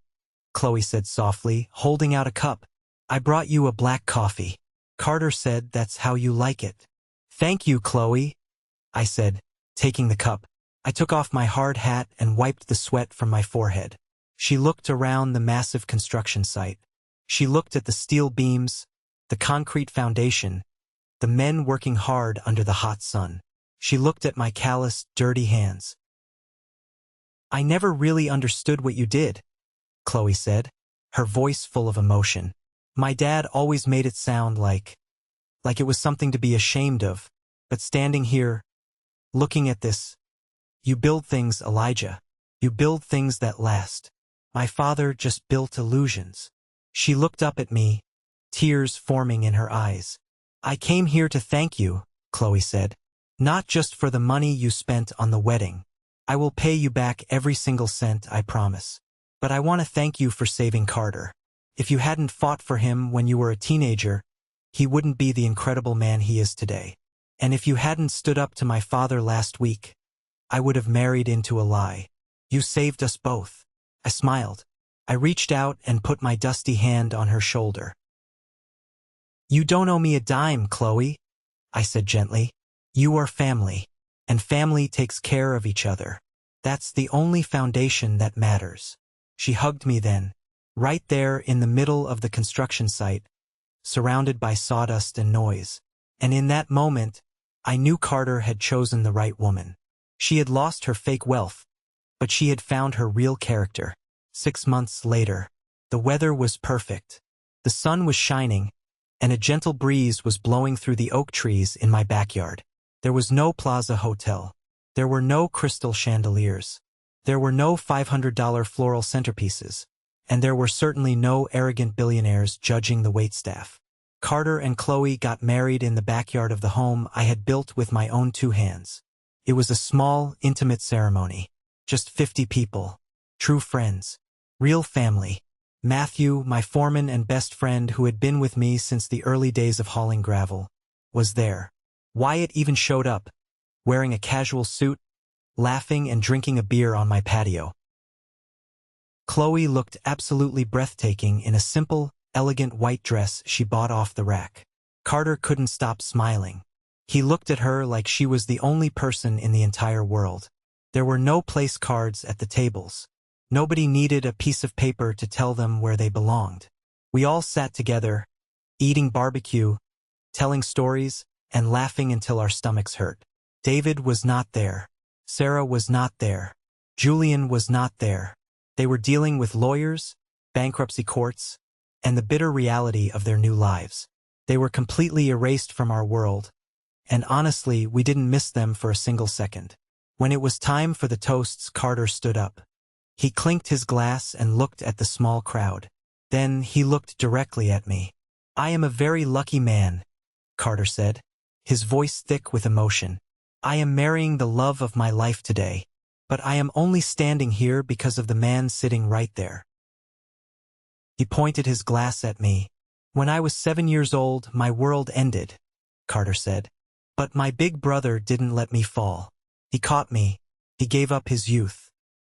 Chloe said softly, holding out a cup. "I brought you a black coffee." Carter said, "That's how you like it." "Thank you, Chloe," I said, taking the cup. I took off my hard hat and wiped the sweat from my forehead. She looked around the massive construction site. She looked at the steel beams, the concrete foundation, the men working hard under the hot sun. She looked at my calloused, dirty hands. "I never really understood what you did," Chloe said, her voice full of emotion. "My dad always made it sound like it was something to be ashamed of, but standing here, looking at this, you build things, Elijah. You build things that last. My father just built illusions." She looked up at me, tears forming in her eyes. "I came here to thank you," Chloe said. "Not just for the money you spent on the wedding. I will pay you back every single cent, I promise. But I want to thank you for saving Carter. If you hadn't fought for him when you were a teenager, he wouldn't be the incredible man he is today. And if you hadn't stood up to my father last week, I would have married into a lie. You saved us both." I smiled. I reached out and put my dusty hand on her shoulder. "You don't owe me a dime, Chloe," I said gently. "You are family, and family takes care of each other. That's the only foundation that matters." She hugged me then, right there in the middle of the construction site, surrounded by sawdust and noise. And in that moment, I knew Carter had chosen the right woman. She had lost her fake wealth, but she had found her real character. 6 months later, the weather was perfect. The sun was shining, and a gentle breeze was blowing through the oak trees in my backyard. There was no Plaza Hotel. There were no crystal chandeliers. There were no $500 floral centerpieces. And there were certainly no arrogant billionaires judging the waitstaff. Carter and Chloe got married in the backyard of the home I had built with my own 2 hands. It was a small, intimate ceremony. Just 50 people. True friends. Real family. Matthew, my foreman and best friend who had been with me since the early days of hauling gravel, was there. Wyatt even showed up, wearing a casual suit, laughing and drinking a beer on my patio. Chloe looked absolutely breathtaking in a simple, elegant white dress she bought off the rack. Carter couldn't stop smiling. He looked at her like she was the only person in the entire world. There were no place cards at the tables. Nobody needed a piece of paper to tell them where they belonged. We all sat together, eating barbecue, telling stories, and laughing until our stomachs hurt. David was not there. Sarah was not there. Julian was not there. They were dealing with lawyers, bankruptcy courts, and the bitter reality of their new lives. They were completely erased from our world, and honestly, we didn't miss them for a single second. When it was time for the toasts, Carter stood up. He clinked his glass and looked at the small crowd. Then he looked directly at me. "I am a very lucky man," Carter said, his voice thick with emotion. "I am marrying the love of my life today, but I am only standing here because of the man sitting right there." He pointed his glass at me. "When I was 7 years old, my world ended," Carter said. "But my big brother didn't let me fall. He caught me. He gave up his youth.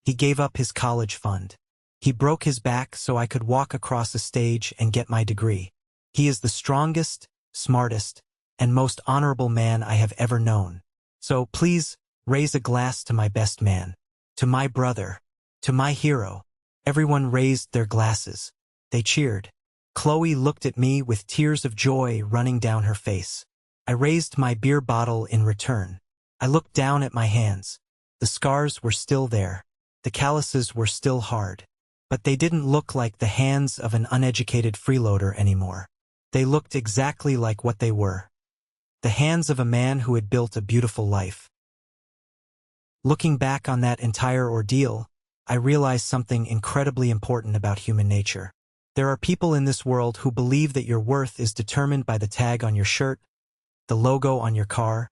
He gave up his college fund. He broke his back so I could walk across a stage and get my degree. He is the strongest, smartest, and most honorable man I have ever known. So please, raise a glass to my best man, to my brother, to my hero." Everyone raised their glasses. They cheered. Chloe looked at me with tears of joy running down her face. I raised my beer bottle in return. I looked down at my hands. The scars were still there. The calluses were still hard. But they didn't look like the hands of an uneducated freeloader anymore. They looked exactly like what they were. The hands of a man who had built a beautiful life. Looking back on that entire ordeal, I realized something incredibly important about human nature. There are people in this world who believe that your worth is determined by the tag on your shirt, the logo on your car,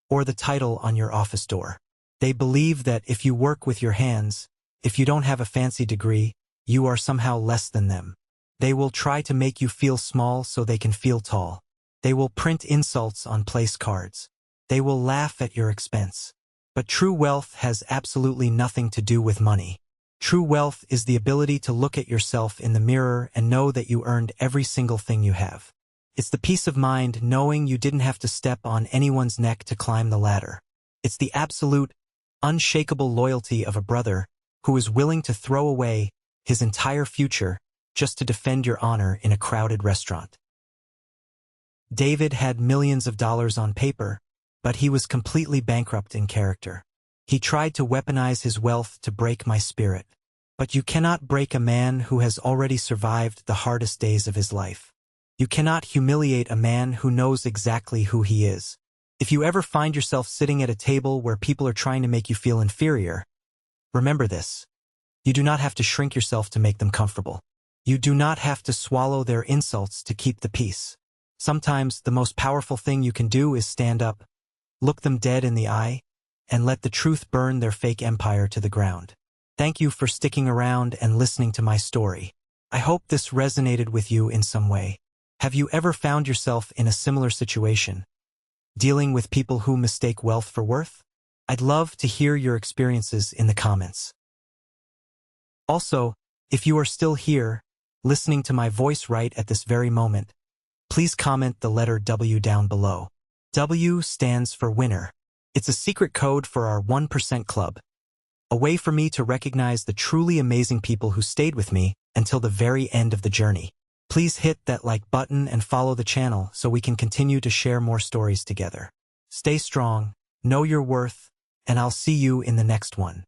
or the title on your office door. They believe that if you work with your hands, if you don't have a fancy degree, you are somehow less than them. They will try to make you feel small so they can feel tall. They will print insults on place cards. They will laugh at your expense. But true wealth has absolutely nothing to do with money. True wealth is the ability to look at yourself in the mirror and know that you earned every single thing you have. It's the peace of mind knowing you didn't have to step on anyone's neck to climb the ladder. It's the absolute, unshakable loyalty of a brother who is willing to throw away his entire future just to defend your honor in a crowded restaurant. David had millions of dollars on paper, but he was completely bankrupt in character. He tried to weaponize his wealth to break my spirit. But you cannot break a man who has already survived the hardest days of his life. You cannot humiliate a man who knows exactly who he is. If you ever find yourself sitting at a table where people are trying to make you feel inferior, remember this. You do not have to shrink yourself to make them comfortable. You do not have to swallow their insults to keep the peace. Sometimes the most powerful thing you can do is stand up, look them dead in the eye, and let the truth burn their fake empire to the ground. Thank you for sticking around and listening to my story. I hope this resonated with you in some way. Have you ever found yourself in a similar situation, dealing with people who mistake wealth for worth? I'd love to hear your experiences in the comments. Also, if you are still here, listening to my voice right at this very moment, please comment the letter W down below. W stands for winner. It's a secret code for our 1% club, a way for me to recognize the truly amazing people who stayed with me until the very end of the journey. Please hit that like button and follow the channel so we can continue to share more stories together. Stay strong, know your worth, and I'll see you in the next one.